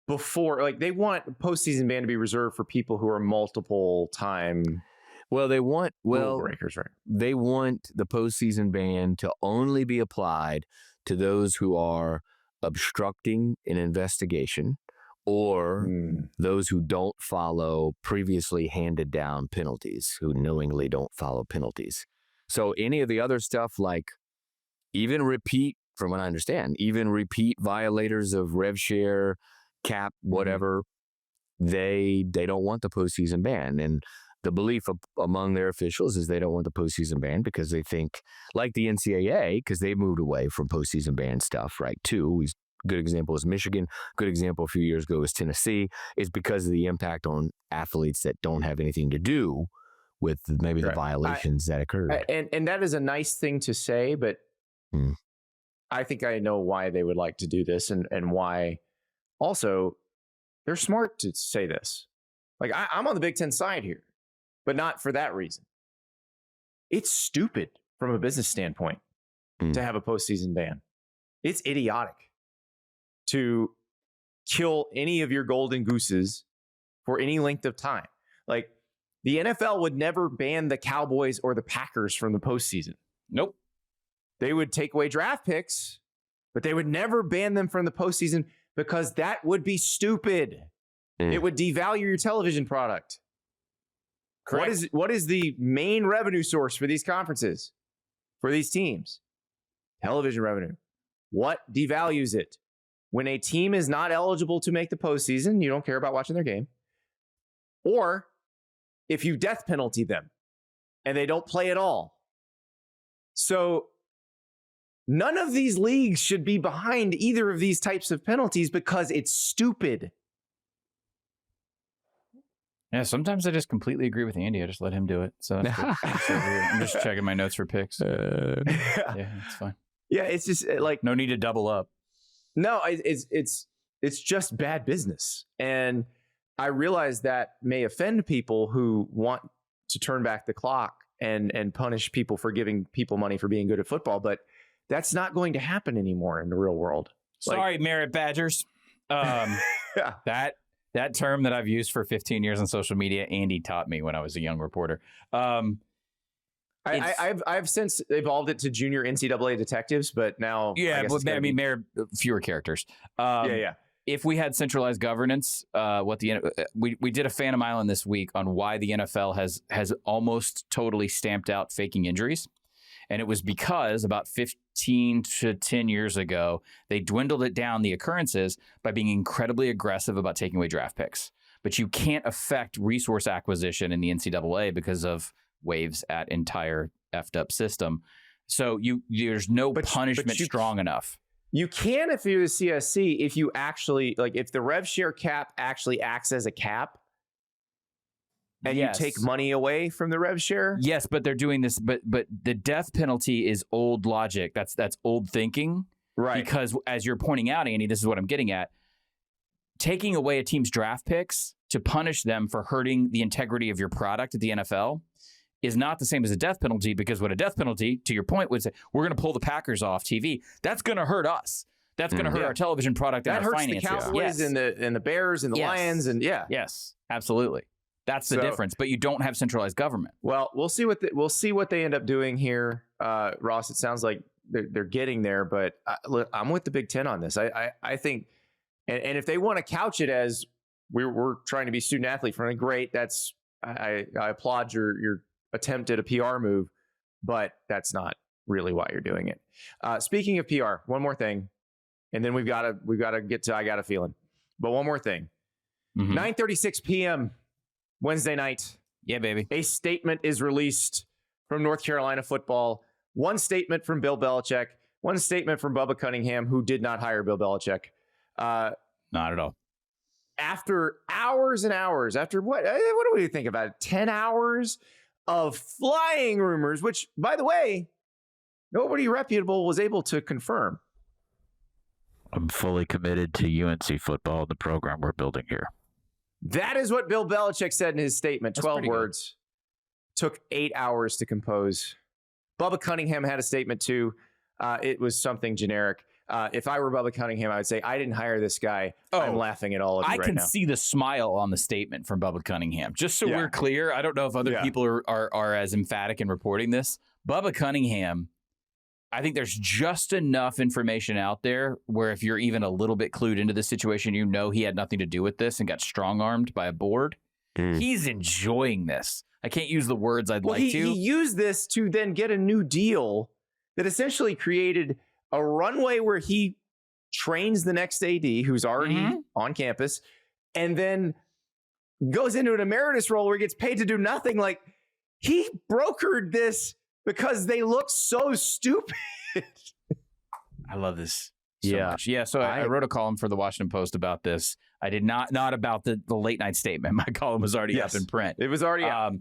S1: before, they want postseason ban to be reserved for people who are multiple time
S3: rule
S1: breakers, right?
S3: They want the postseason ban to only be applied to those who are obstructing an investigation or those who don't follow previously handed down penalties, who knowingly don't follow penalties. So any of the other stuff, like even repeat, from what I understand, even repeat violators of rev share, cap, whatever, they don't want the postseason ban. And the belief among their officials is they don't want the postseason ban because they think, like the NCAA, because they moved away from postseason ban stuff, right? Good example is Michigan. Good example a few years ago was Tennessee. It's because of the impact on athletes that don't have anything to do with maybe the violations that occurred.
S1: And that is a nice thing to say, but I think I know why they would like to do this and why also they're smart to say this. I'm on the Big Ten side here, but not for that reason. It's stupid from a business standpoint to have a postseason ban. It's idiotic to kill any of your golden gooses for any length of time. The NFL would never ban the Cowboys or the Packers from the postseason.
S2: Nope.
S1: They would take away draft picks, but they would never ban them from the postseason because that would be stupid. It would devalue your television product. Correct. What is the main revenue source for these conferences, for these teams? Television revenue. What devalues it? When a team is not eligible to make the postseason, you don't care about watching their game. Or if you death penalty them and they don't play at all. So none of these leagues should be behind either of these types of penalties because it's stupid.
S2: Yeah, sometimes I just completely agree with Andy. I just let him do it. So that's good. I'm just checking my notes for picks. Yeah, it's fine.
S1: Yeah, it's just
S2: no need to double up.
S1: No, it's just bad business. And I realize that may offend people who want to turn back the clock and punish people for giving people money for being good at football, but that's not going to happen anymore in the real world.
S2: Sorry, Merit Badgers. That That term that I've used for 15 years on social media, Andy taught me when I was a young reporter.
S1: I've since evolved it to junior NCAA detectives, but now
S2: fewer characters.
S1: Yeah.
S2: If we had centralized governance, we did a Phantom Island this week on why the NFL has almost totally stamped out faking injuries. And it was because about 15 to 10 years ago, they dwindled it down, the occurrences, by being incredibly aggressive about taking away draft picks. But you can't affect resource acquisition in the NCAA because of waves at entire effed up system. So there's no punishment strong enough.
S1: You can, if you're the CSC, if you actually, like, if the rev share cap actually acts as a cap, and you take money away from the rev share?
S2: Yes, but they're doing this. But the death penalty is old logic. That's old thinking.
S1: Right.
S2: Because as you're pointing out, Andy, this is what I'm getting at. Taking away a team's draft picks to punish them for hurting the integrity of your product at the NFL is not the same as a death penalty, because what a death penalty, to your point, would say, we're going to pull the Packers off TV. That's going to hurt us. That's going to hurt our television product and our finances.
S1: That hurts the Cowboys and the Bears and the Lions. And
S2: Yes, absolutely. That's the difference, but you don't have centralized government.
S1: Well, we'll see what they end up doing here, Ross. It sounds like they're getting there, but I'm with the Big Ten on this. I think, and if they want to couch it as we're trying to be student athlete friendly, great. That's I applaud your attempt at a PR move, but that's not really why you're doing it. Speaking of PR, one more thing, and then we've got to get to I Got a Feeling. But one more thing, 9:36 p.m. Wednesday night.
S2: Yeah, baby.
S1: A statement is released from North Carolina football. One statement from Bill Belichick. One statement from Bubba Cunningham, who did not hire Bill Belichick.
S2: Not at all.
S1: After hours and hours, after what do we think about it? 10 hours of flying rumors, which, by the way, nobody reputable was able to confirm.
S4: I'm fully committed to UNC football, the program we're building here.
S1: That is what Bill Belichick said in his statement. 12 words. Took 8 hours to compose. Bubba Cunningham had a statement too. It was something generic. If I were Bubba Cunningham, I would say, I didn't hire this guy. I'm laughing at all of you right now.
S2: I can see the smile on the statement from Bubba Cunningham. Just so we're clear, I don't know if other people are as emphatic in reporting this. Bubba Cunningham, I think there's just enough information out there where if you're even a little bit clued into the situation, you know he had nothing to do with this and got strong-armed by a board. He's enjoying this. I can't use the words I'd like to.
S1: He used this to then get a new deal that essentially created a runway where he trains the next AD who's already on campus and then goes into an emeritus role where he gets paid to do nothing. Like, he brokered this because they look so stupid.
S2: I love this so much. Yeah, so I wrote a column for the Washington Post about this. I did not about the late night statement. My column was already up in print.
S1: It was already up.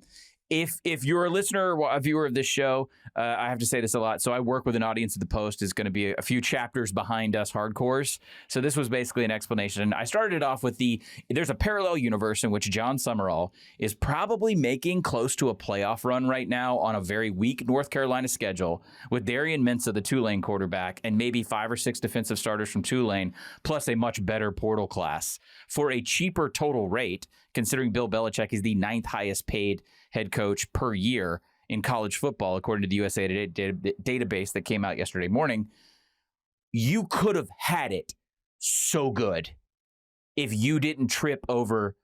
S2: If you're a listener or a viewer of this show, I have to say this a lot. So I work with an audience at the Post. Is going to be a few chapters behind us hardcores. So this was basically an explanation. I started it off with there's a parallel universe in which John Summerall is probably making close to a playoff run right now on a very weak North Carolina schedule with Darian Mensah, the Tulane quarterback, and maybe 5 or 6 defensive starters from Tulane, plus a much better portal class for a cheaper total rate, considering Bill Belichick is the 9th highest paid head coach per year in college football, according to the USA Today database that came out yesterday morning. You could have had it so good if you didn't trip over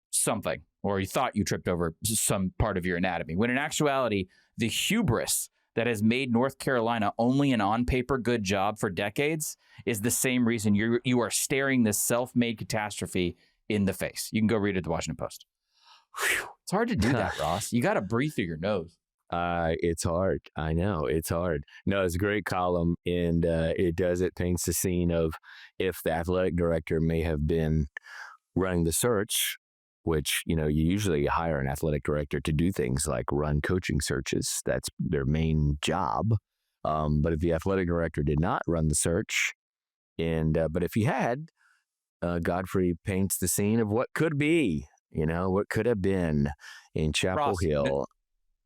S2: something, or you thought you tripped over some part of your anatomy, when in actuality, the hubris that has made North Carolina only an on-paper good job for decades is the same reason you are staring this self-made catastrophe in the face. You can go read it at the Washington Post. Whew. It's hard to do that, Ross. You got to breathe through your nose.
S3: It's hard. I know. It's hard. No, it's a great column, and it paints the scene of if the athletic director may have been running the search, which, you usually hire an athletic director to do things like run coaching searches. That's their main job. But if the athletic director did not run the search, but if he had, Godfrey paints the scene of what could be. What could have been in Chapel Hill.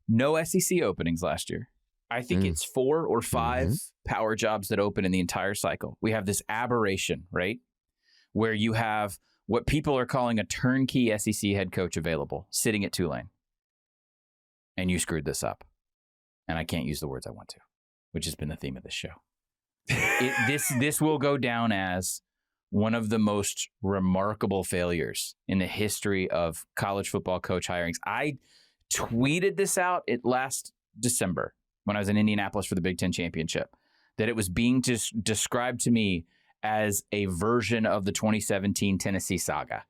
S2: No SEC openings last year. I think it's 4 or 5 power jobs that open in the entire cycle. We have this aberration, right? Where you have what people are calling a turnkey SEC head coach available, sitting at Tulane. And you screwed this up. And I can't use the words I want to, which has been the theme of this show. This will go down as one of the most remarkable failures in the history of college football coach hirings. I tweeted this out last December when I was in Indianapolis for the Big Ten Championship, that it was being described to me as a version of the 2017 Tennessee saga.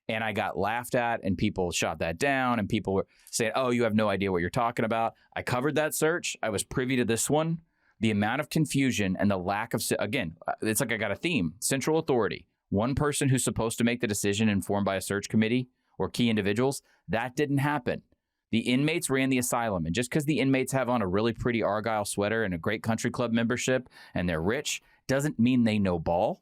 S2: And I got laughed at, and people shot that down, and people were saying, oh, you have no idea what you're talking about. I covered that search. I was privy to this one. The amount of confusion and the lack of, again, it's like I got a theme, central authority. One person who's supposed to make the decision informed by a search committee or key individuals, that didn't happen. The inmates ran the asylum. And just because the inmates have on a really pretty Argyle sweater and a great country club membership and they're rich doesn't mean they know ball.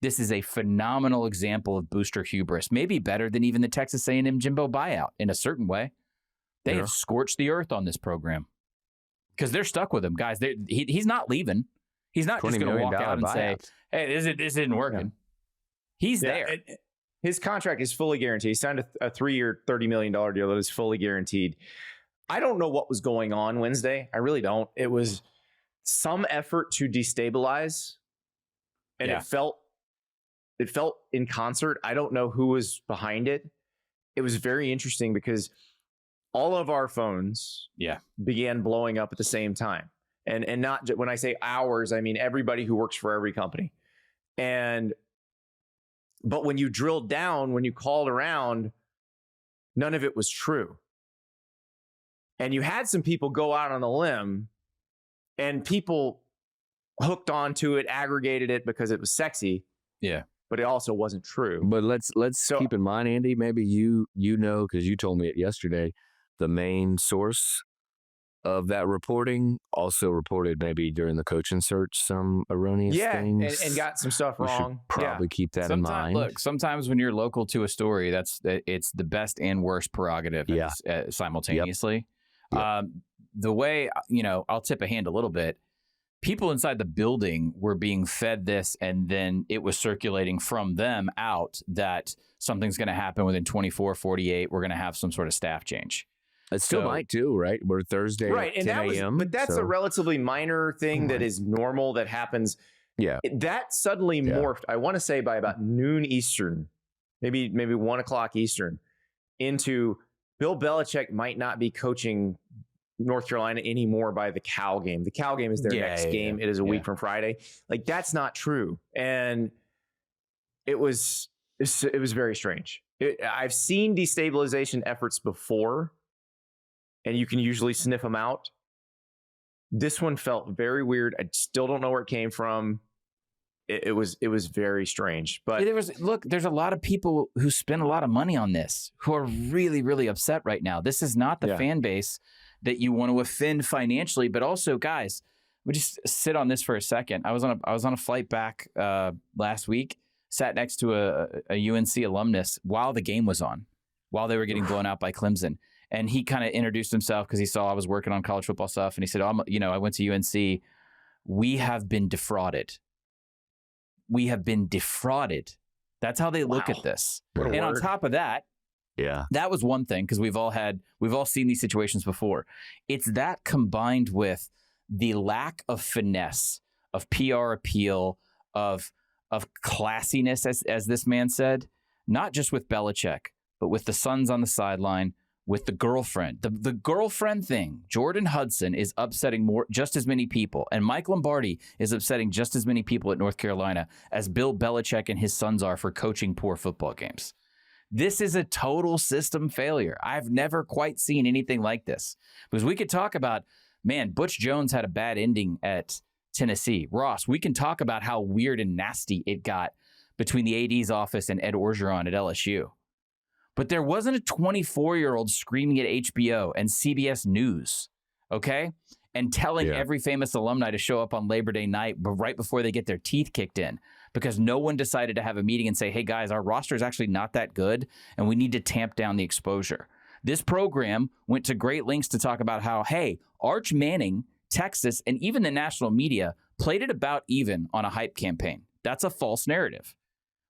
S2: This is a phenomenal example of booster hubris, maybe better than even the Texas A&M Jimbo buyout in a certain way. They have scorched the earth on this program because they're stuck with him. Guys, he's not leaving. He's not just going to walk out and say, hey, this isn't working. Yeah. He's there.
S1: His contract is fully guaranteed. He signed a 3-year, $30 million deal that is fully guaranteed. I don't know what was going on Wednesday. I really don't. It was some effort to destabilize, and it felt in concert. I don't know who was behind it. It was very interesting because all of our phones began blowing up at the same time. And not when I say ours, I mean everybody who works for every company. But when you drilled down, when you called around, none of it was true. And you had some people go out on a limb, and people hooked onto it, aggregated it because it was sexy.
S2: Yeah.
S1: But it also wasn't true.
S3: But let's keep in mind, Andy, maybe you know, because you told me it yesterday, the main source of that reporting also reported maybe during the coaching search some erroneous things.
S1: And got some stuff wrong.
S3: Probably keep that in mind.
S2: Look, sometimes when you're local to a story, it's the best and worst prerogative simultaneously.
S3: Yep.
S2: The way, I'll tip a hand a little bit. People inside the building were being fed this, and then it was circulating from them out that something's going to happen within 24, 48. We're going to have some sort of staff change.
S3: It still might too, right? We're Thursday at 10 a.m.
S1: But that's a relatively minor thing that is normal that happens.
S3: Yeah.
S1: That suddenly morphed, I want to say by about noon Eastern, maybe 1 o'clock Eastern, into Bill Belichick might not be coaching North Carolina anymore by the Cal game. The Cal game is their next game. It is a week from Friday. Like, that's not true. And it was very strange. I've seen destabilization efforts before, and you can usually sniff them out. This one felt very weird. I still don't know where it came from. It was very strange. But
S2: there's a lot of people who spend a lot of money on this who are really, really upset right now. This is not the fan base that you want to offend financially, but also, guys, we just sit on this for a second. I was on a flight back last week, sat next to a UNC alumnus while the game was on, while they were getting blown out by Clemson. And he kind of introduced himself because he saw I was working on college football stuff. And he said, I went to UNC. We have been defrauded. We have been defrauded. That's how they look at this. And on top of that, that was one thing, because we've all seen these situations before. It's that combined with the lack of finesse, of PR appeal, of classiness, as this man said, not just with Belichick, but with the sons on the sideline, with the girlfriend. The girlfriend thing, Jordan Hudson is upsetting just as many people, and Mike Lombardi is upsetting just as many people at North Carolina as Bill Belichick and his sons are for coaching poor football games. This is a total system failure. I've never quite seen anything like this. Because we could talk about, man, Butch Jones had a bad ending at Tennessee. Ross, we can talk about how weird and nasty it got between the AD's office and Ed Orgeron at LSU. But there wasn't a 24-year-old screaming at HBO and CBS News, okay? And telling every famous alumni to show up on Labor Day night right before they get their teeth kicked in, because no one decided to have a meeting and say, hey, guys, our roster is actually not that good, and we need to tamp down the exposure. This program went to great lengths to talk about how, hey, Arch Manning, Texas, and even the national media played it about even on a hype campaign. That's a false narrative.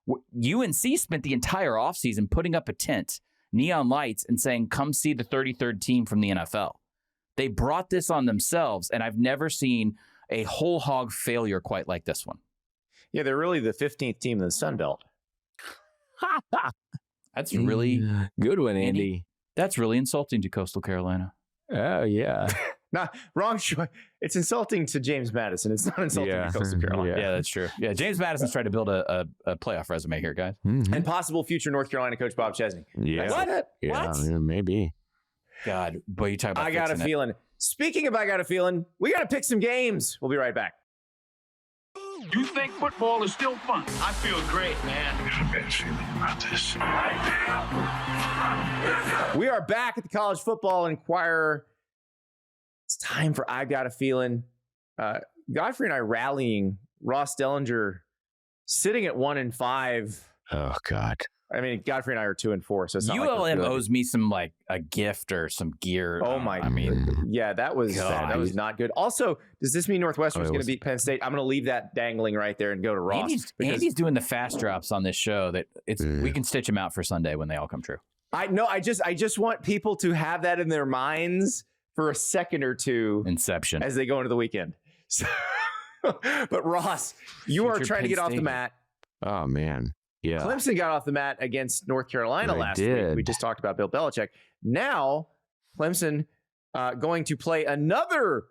S2: UNC spent the entire offseason putting up a tent, neon lights, and saying, come see the 33rd team from the NFL. They brought this on themselves, and I've never seen a whole hog failure quite like this one.
S1: Yeah, they're really the 15th team in the Sun Belt.
S2: That's really
S3: good one, Andy.
S2: That's really insulting to Coastal Carolina.
S3: Oh, yeah.
S1: Nah, wrong choice. It's insulting to James Madison. It's not insulting to Coastal Carolina.
S2: Yeah, that's true. Yeah, James Madison's trying to build a playoff resume here, guys.
S3: Mm-hmm.
S1: And possible future North Carolina coach Bob Chesney.
S3: Yeah.
S1: What?
S3: Yeah, maybe.
S2: God, boy, you talk about
S1: I got a feeling. Speaking of I got a feeling, we got to pick some games. We'll be right back.
S5: You think football is still fun? I feel great, man.
S6: I got a bad feeling about this.
S1: We are back at the College Football Enquirer. It's time for I Got a Feeling. Godfrey and I rallying. Ross Dellenger sitting at 1-5.
S3: Oh, God.
S1: I mean, Godfrey and I are 2-4, so it's not like we're
S2: ULM
S1: good.
S2: owes me some like a gift or some gear.
S1: Oh my!
S2: I mean,
S1: yeah, that was not good. Also, does this mean Northwestern's going to beat Penn State? I'm going to leave that dangling right there and go to Ross.
S2: Andy's doing the fast drops on this show that we can stitch them out for Sunday when they all come true.
S1: I just want people to have that in their minds for a second or two.
S2: Inception
S1: as they go into the weekend. So, but Ross, you are trying to get off the mat.
S3: Oh man. Yeah.
S1: Clemson got off the mat against North Carolina last week. We just talked about Bill Belichick. Now, Clemson going to play another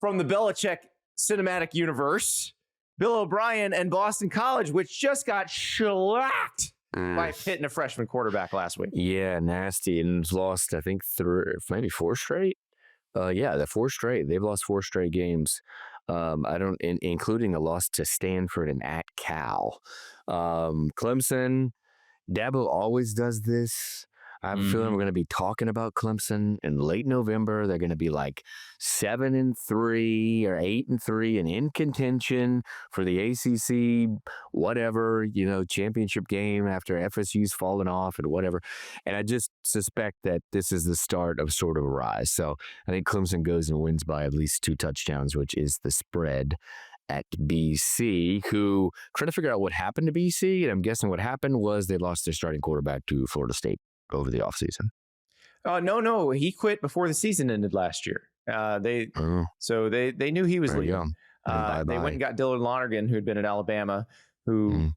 S1: from the Belichick cinematic universe, Bill O'Brien and Boston College, which just got shellacked by Pitt and a freshman quarterback last week.
S3: Yeah, nasty. And lost, I think, maybe 4 straight. The 4 straight. They've lost 4 straight games. Including a loss to Stanford and at Cal. Clemson, Dabo always does this. I have a feeling we're going to be talking about Clemson in late November. They're going to be like 7-3 or 8-3 and in contention for the ACC, whatever, championship game after FSU's fallen off and whatever. And I just suspect that this is the start of sort of a rise. So I think Clemson goes and wins by at least 2 touchdowns, which is the spread at BC, who trying to figure out what happened to BC. And I'm guessing what happened was they lost their starting quarterback to Florida State over the offseason.
S1: No, he quit before the season ended last year. They knew he was leaving. They went and got Dylan Lonergan, who had been at Alabama, who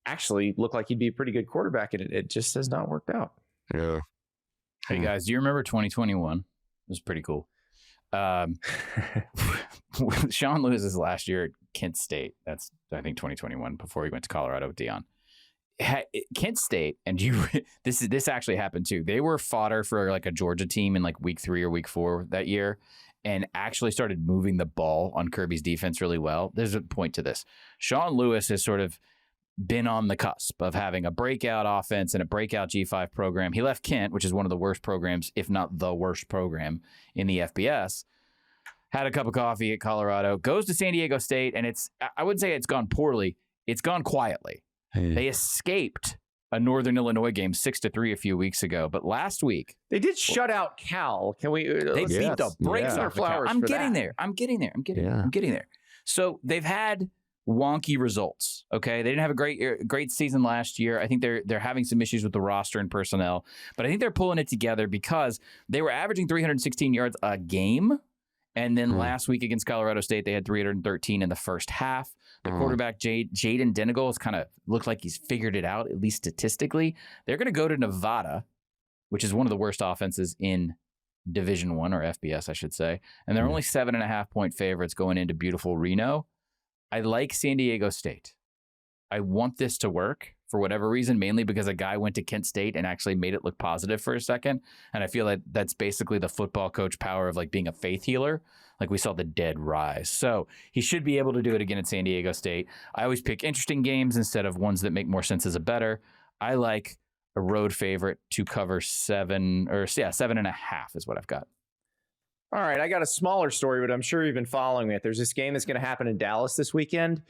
S1: actually looked like he'd be a pretty good quarterback, and it just has not worked out.
S3: Yeah.
S2: Hey guys, do you remember 2021? It was pretty cool. Sean Lewis's last year at Kent State. That's I think 2021 before he went to Colorado with Deion. Kent State, and this actually happened too. They were fodder for like a Georgia team in like week 3 or week 4 that year, and actually started moving the ball on Kirby's defense really well. There's a point to this. Sean Lewis has sort of been on the cusp of having a breakout offense and a breakout G5 program. He left Kent, which is one of the worst programs, if not the worst program in the FBS. Had a cup of coffee at Colorado, goes to San Diego State, and I wouldn't say it's gone poorly. It's gone quietly. They escaped a Northern Illinois game 6-3 a few weeks ago, but last week
S1: they did shut out Cal. Can we?
S2: They beat the brakes off
S1: flowers.
S2: I'm getting there. I'm getting there. So they've had wonky results. Okay, they didn't have a great season last year. I think they're having some issues with the roster and personnel, but I think they're pulling it together because they were averaging 316 yards a game. And then last week against Colorado State, they had 313 in the first half. The quarterback, Jaden Denigal, has kind of looked like he's figured it out, at least statistically. They're going to go to Nevada, which is one of the worst offenses in Division I, or FBS, I should say. And they're only 7.5-point favorites going into beautiful Reno. I like San Diego State. I want this to work for whatever reason, mainly because a guy went to Kent State and actually made it look positive for a second. And I feel like that's basically the football coach power of like being a faith healer. Like we saw the dead rise. So he should be able to do it again at San Diego State. I always pick interesting games instead of ones that make more sense as a better. I like a road favorite to cover 7.5 is what I've got.
S1: All right, I got a smaller story, but I'm sure you've been following it. There's this game that's going to happen in Dallas this weekend.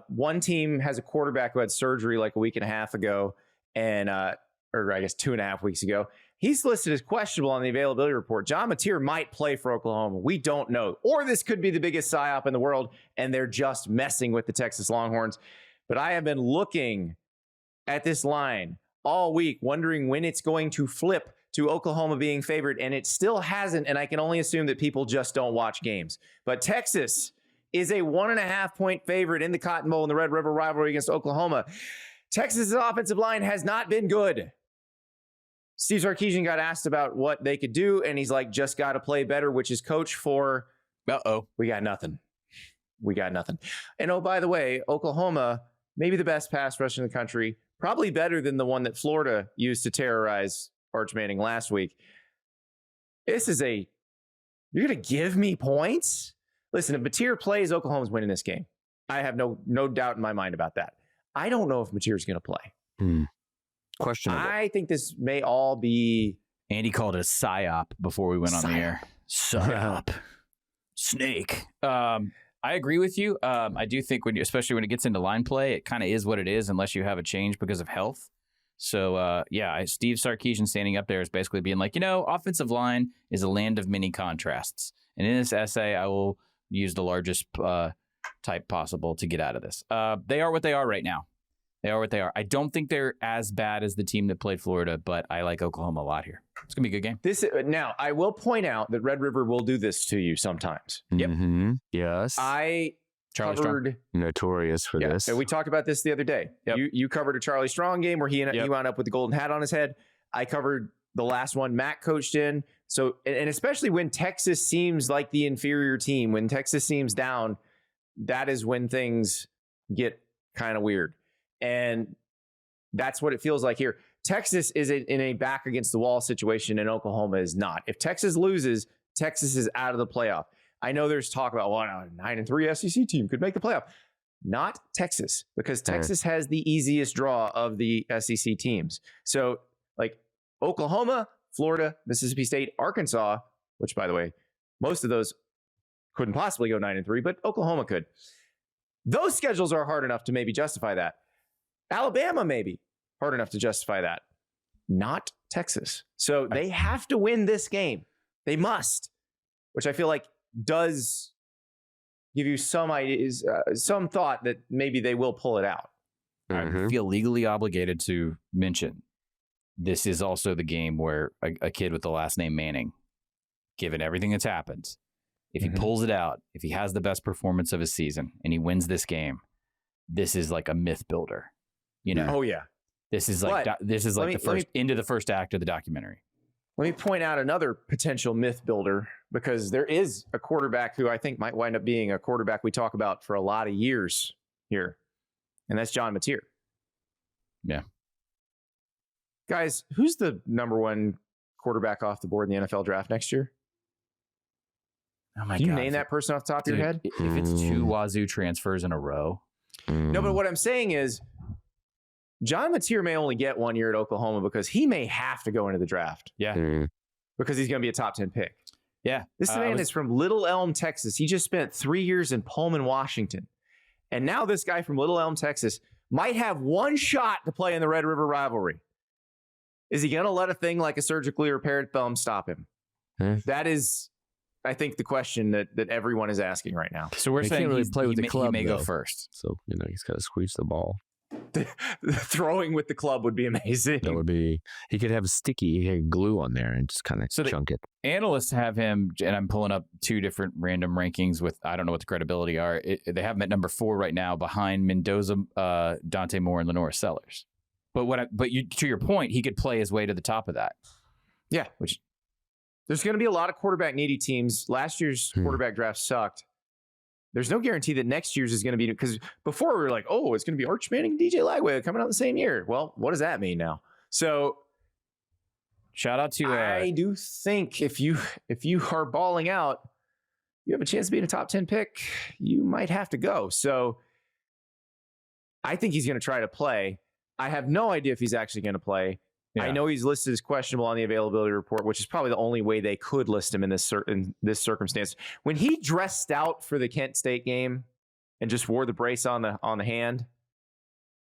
S1: One team has a quarterback who had surgery like a week and a half ago, or I guess 2.5 weeks ago. He's listed as questionable on the availability report. John Mateer might play for Oklahoma. We don't know. Or this could be the biggest psyop in the world, and they're just messing with the Texas Longhorns. But I have been looking at this line all week, wondering when it's going to flip to Oklahoma being favored, and it still hasn't, and I can only assume that people just don't watch games. But Texas is a 1.5-point favorite in the Cotton Bowl in the Red River rivalry against Oklahoma. Texas's offensive line has not been good. Steve Sarkisian got asked about what they could do, and he's like, just got to play better, which is coach for, we got nothing. We got nothing. And oh, by the way, Oklahoma, maybe the best pass rush in the country, probably better than the one that Florida used to terrorize Arch Manning last week. You're going to give me points? Listen, if Mateer plays, Oklahoma's winning this game. I have no doubt in my mind about that. I don't know if Mateer's going to play.
S3: Questionable.
S1: I think this may all be...
S2: Andy called it a psyop before we went on the air. Psyop. Snake. I agree with you. I do think especially when it gets into line play, it kind of is what it is unless you have a change because of health. So, Steve Sarkisian standing up there is basically being like, offensive line is a land of many contrasts. And in this essay, I will use the largest type possible to get out of this. They are what they are right now. They are what they are. I don't think they're as bad as the team that played Florida, but I like Oklahoma a lot here. It's going to be a good game.
S1: Now, I will point out that Red River will do this to you sometimes.
S2: Yep.
S3: Mm-hmm. Yes.
S1: I
S2: Charlie
S1: covered...
S3: Notorious for this.
S1: And we talked about this the other day.
S2: Yep.
S1: You covered a Charlie Strong game where he wound up with the golden hat on his head. I covered the last one Matt coached in. So, and especially when Texas seems like the inferior team, when Texas seems down, that is when things get kind of weird. And that's what it feels like here. Texas is in a back against the wall situation, and Oklahoma is not. If Texas loses, Texas is out of the playoff. I know there's talk about, a 9-3 SEC team could make the playoff. Not Texas, because Texas has the easiest draw of the SEC teams. So, like Oklahoma, Florida, Mississippi State, Arkansas, which, by the way, most of those couldn't possibly go 9-3, but Oklahoma could. Those schedules are hard enough to maybe justify that. Alabama, maybe hard enough to justify that. Not Texas. So they have to win this game. They must, which I feel like does give you some ideas, some thought that maybe they will pull it out.
S2: I feel legally obligated to mention this is also the game where a kid with the last name Manning, given everything that's happened, if he pulls it out, if he has the best performance of his season and he wins this game, this is like a myth builder.
S1: Oh yeah.
S2: This is like into the first act of the documentary.
S1: Let me point out another potential myth builder, because there is a quarterback who I think might wind up being a quarterback we talk about for a lot of years here, and that's John Mateer.
S2: Yeah.
S1: Guys, who's the number one quarterback off the board in the NFL draft next year?
S2: Oh my
S1: Can you
S2: God.
S1: name that person off the top of your head?
S2: If it's two Wazoo transfers in a row.
S1: No, but what I'm saying is John Mateer may only get 1 year at Oklahoma because he may have to go into the draft.
S2: Yeah.
S1: Because he's going to be a top 10 pick.
S2: Yeah.
S1: This man is from Little Elm, Texas. He just spent 3 years in Pullman, Washington. And now this guy from Little Elm, Texas might have one shot to play in the Red River rivalry. Is he going to let a thing like a surgically repaired thumb stop him? That is, I think, the question that everyone is asking right now.
S2: So we're saying
S3: really play with the club,
S2: he may go
S3: though.
S2: first.
S3: So, he's got to squeeze the ball.
S1: Throwing with the club would be amazing.
S3: That would be, he could have sticky glue on there and just kind of chunk it.
S2: Analysts have him, and I'm pulling up two different random rankings with, I don't know what the credibility are. They have him at number 4 right now behind Mendoza, Dante Moore, and Lenora Sellers. But to your point, he could play his way to the top of that.
S1: Yeah. Which there's going to be a lot of quarterback needy teams. Last year's quarterback draft sucked. There's no guarantee that next year's is going to be, because before we were like, oh, it's going to be Arch Manning and DJ Lagway coming out the same year. Well, what does that mean now? So
S2: shout out to
S1: I do think if you are balling out, you have a chance to be in a top 10 pick. You might have to go. So I think he's going to try to play. I have no idea if he's actually going to play. Yeah. I know he's listed as questionable on the availability report, which is probably the only way they could list him in this circumstance. When he dressed out for the Kent State game and just wore the brace on the hand,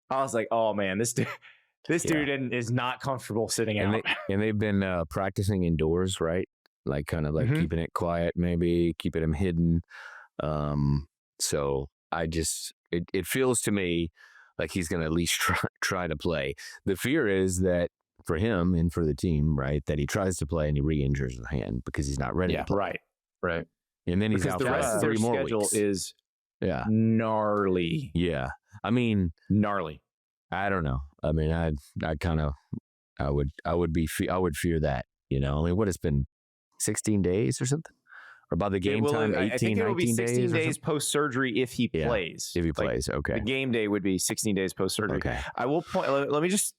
S1: I was like, "Oh man, this dude is not comfortable sitting out."
S3: And they've been practicing indoors, right? Like kind of like keeping it quiet, maybe keeping him hidden. So it feels to me like he's going to at least try to play. The fear is that for him and for the team, right, that he tries to play and he re-injures his hand because he's not ready to play.
S1: Right.
S3: And then he's
S1: because
S3: out
S1: the
S3: for
S1: rest of their
S3: 3 more
S1: schedule
S3: weeks.
S1: is gnarly.
S3: Yeah. I mean,
S1: Gnarly.
S3: I don't know. I mean, I would fear that, you know. I mean, what, it's been 16 days or something? Or by the game time, 18,
S1: I think it will be 16 days
S3: post-surgery
S1: if he plays.
S3: If he plays, okay.
S1: The game day would be 16 days post-surgery.
S3: Okay.
S1: I will point. Let me just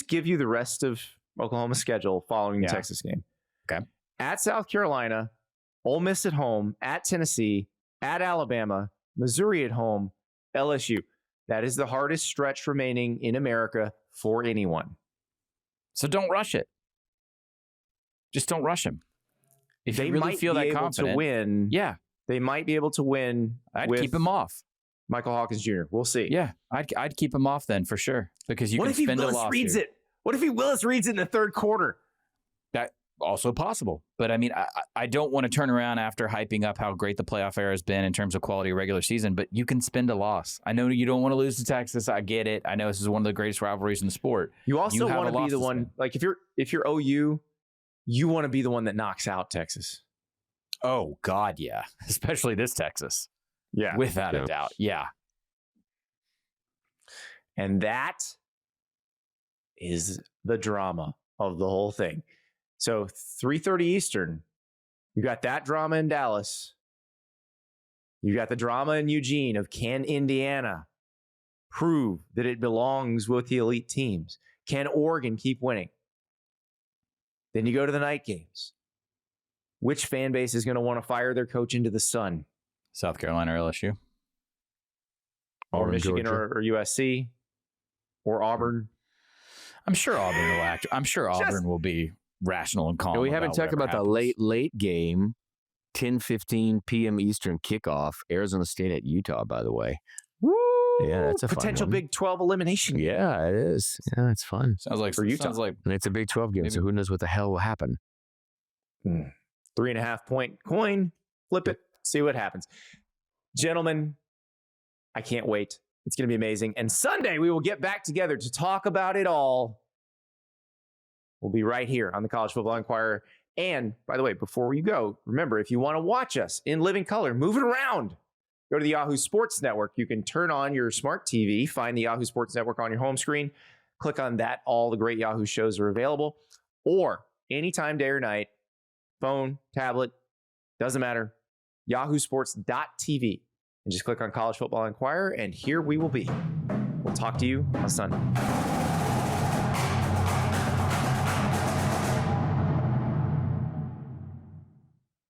S1: give you the rest of Oklahoma's schedule following the Texas game.
S2: Okay.
S1: At South Carolina, Ole Miss at home, at Tennessee, at Alabama, Missouri at home, LSU. That is the hardest stretch remaining in America for anyone.
S2: So don't rush it. Just don't rush him. If
S1: They
S2: you really
S1: might
S2: feel
S1: be
S2: that
S1: able
S2: confident,
S1: to win.
S2: yeah,
S1: They might be able to win.
S2: I'd
S1: with
S2: keep him off.
S1: Michael Hawkins Jr. We'll see.
S2: Yeah, I'd keep him off then for sure because you
S1: What
S2: can
S1: if he
S2: spend a
S1: Willis
S2: lawsuit.
S1: reads it? What if he Willis reads it in the third quarter?
S2: That also possible. But I mean, I don't want to turn around after hyping up how great the playoff era has been in terms of quality of regular season, but you can spend a loss. I know you don't want to lose to Texas. I get it. I know this is one of the greatest rivalries in the sport.
S1: You also
S2: have
S1: want
S2: a
S1: to be
S2: loss
S1: the
S2: to
S1: one,
S2: spend.
S1: like if you're OU, you want to be the one that knocks out Texas.
S2: Oh, God, yeah. Especially this Texas.
S1: Yeah.
S2: Without a doubt. Yeah.
S1: And that is the drama of the whole thing. So 3:30 Eastern, you got that drama in Dallas. You got the drama in Eugene of can Indiana prove that it belongs with the elite teams? Can Oregon keep winning? Then you go to the night games. Which fan base is going to want to fire their coach into the sun?
S2: South Carolina or LSU?
S1: Or
S3: Auburn,
S1: Michigan
S3: Georgia.
S1: or USC? Or Auburn?
S2: I'm sure Auburn will act. I'm sure
S1: Just-
S2: Auburn will be rational and calm.
S3: And we haven't talked about the late game, 10:15 p.m. Eastern kickoff, Arizona State at Utah, by the way.
S1: Woo!
S3: Yeah, that's a fun
S1: potential
S3: one.
S1: Big 12 elimination.
S3: Yeah, it is. Yeah, it's fun.
S2: Sounds like
S1: For Utah.
S2: Sounds like
S3: And it's a Big 12 game, so who knows what the hell will happen.
S1: 3.5 point coin, flip it, see what happens. Gentlemen, I can't wait. It's going to be amazing. And Sunday, we will get back together to talk about it all. We'll be right here on the College Football Enquirer. And by the way, before you go, remember, if you want to watch us in living color, move it around. Go to the Yahoo Sports Network. You can turn on your smart TV, find the Yahoo Sports Network on your home screen, click on that. All the great Yahoo shows are available. Or anytime, day or night, phone, tablet, doesn't matter, yahoosports.tv. And just click on College Football Enquirer, and here we will be. We'll talk to you on Sunday.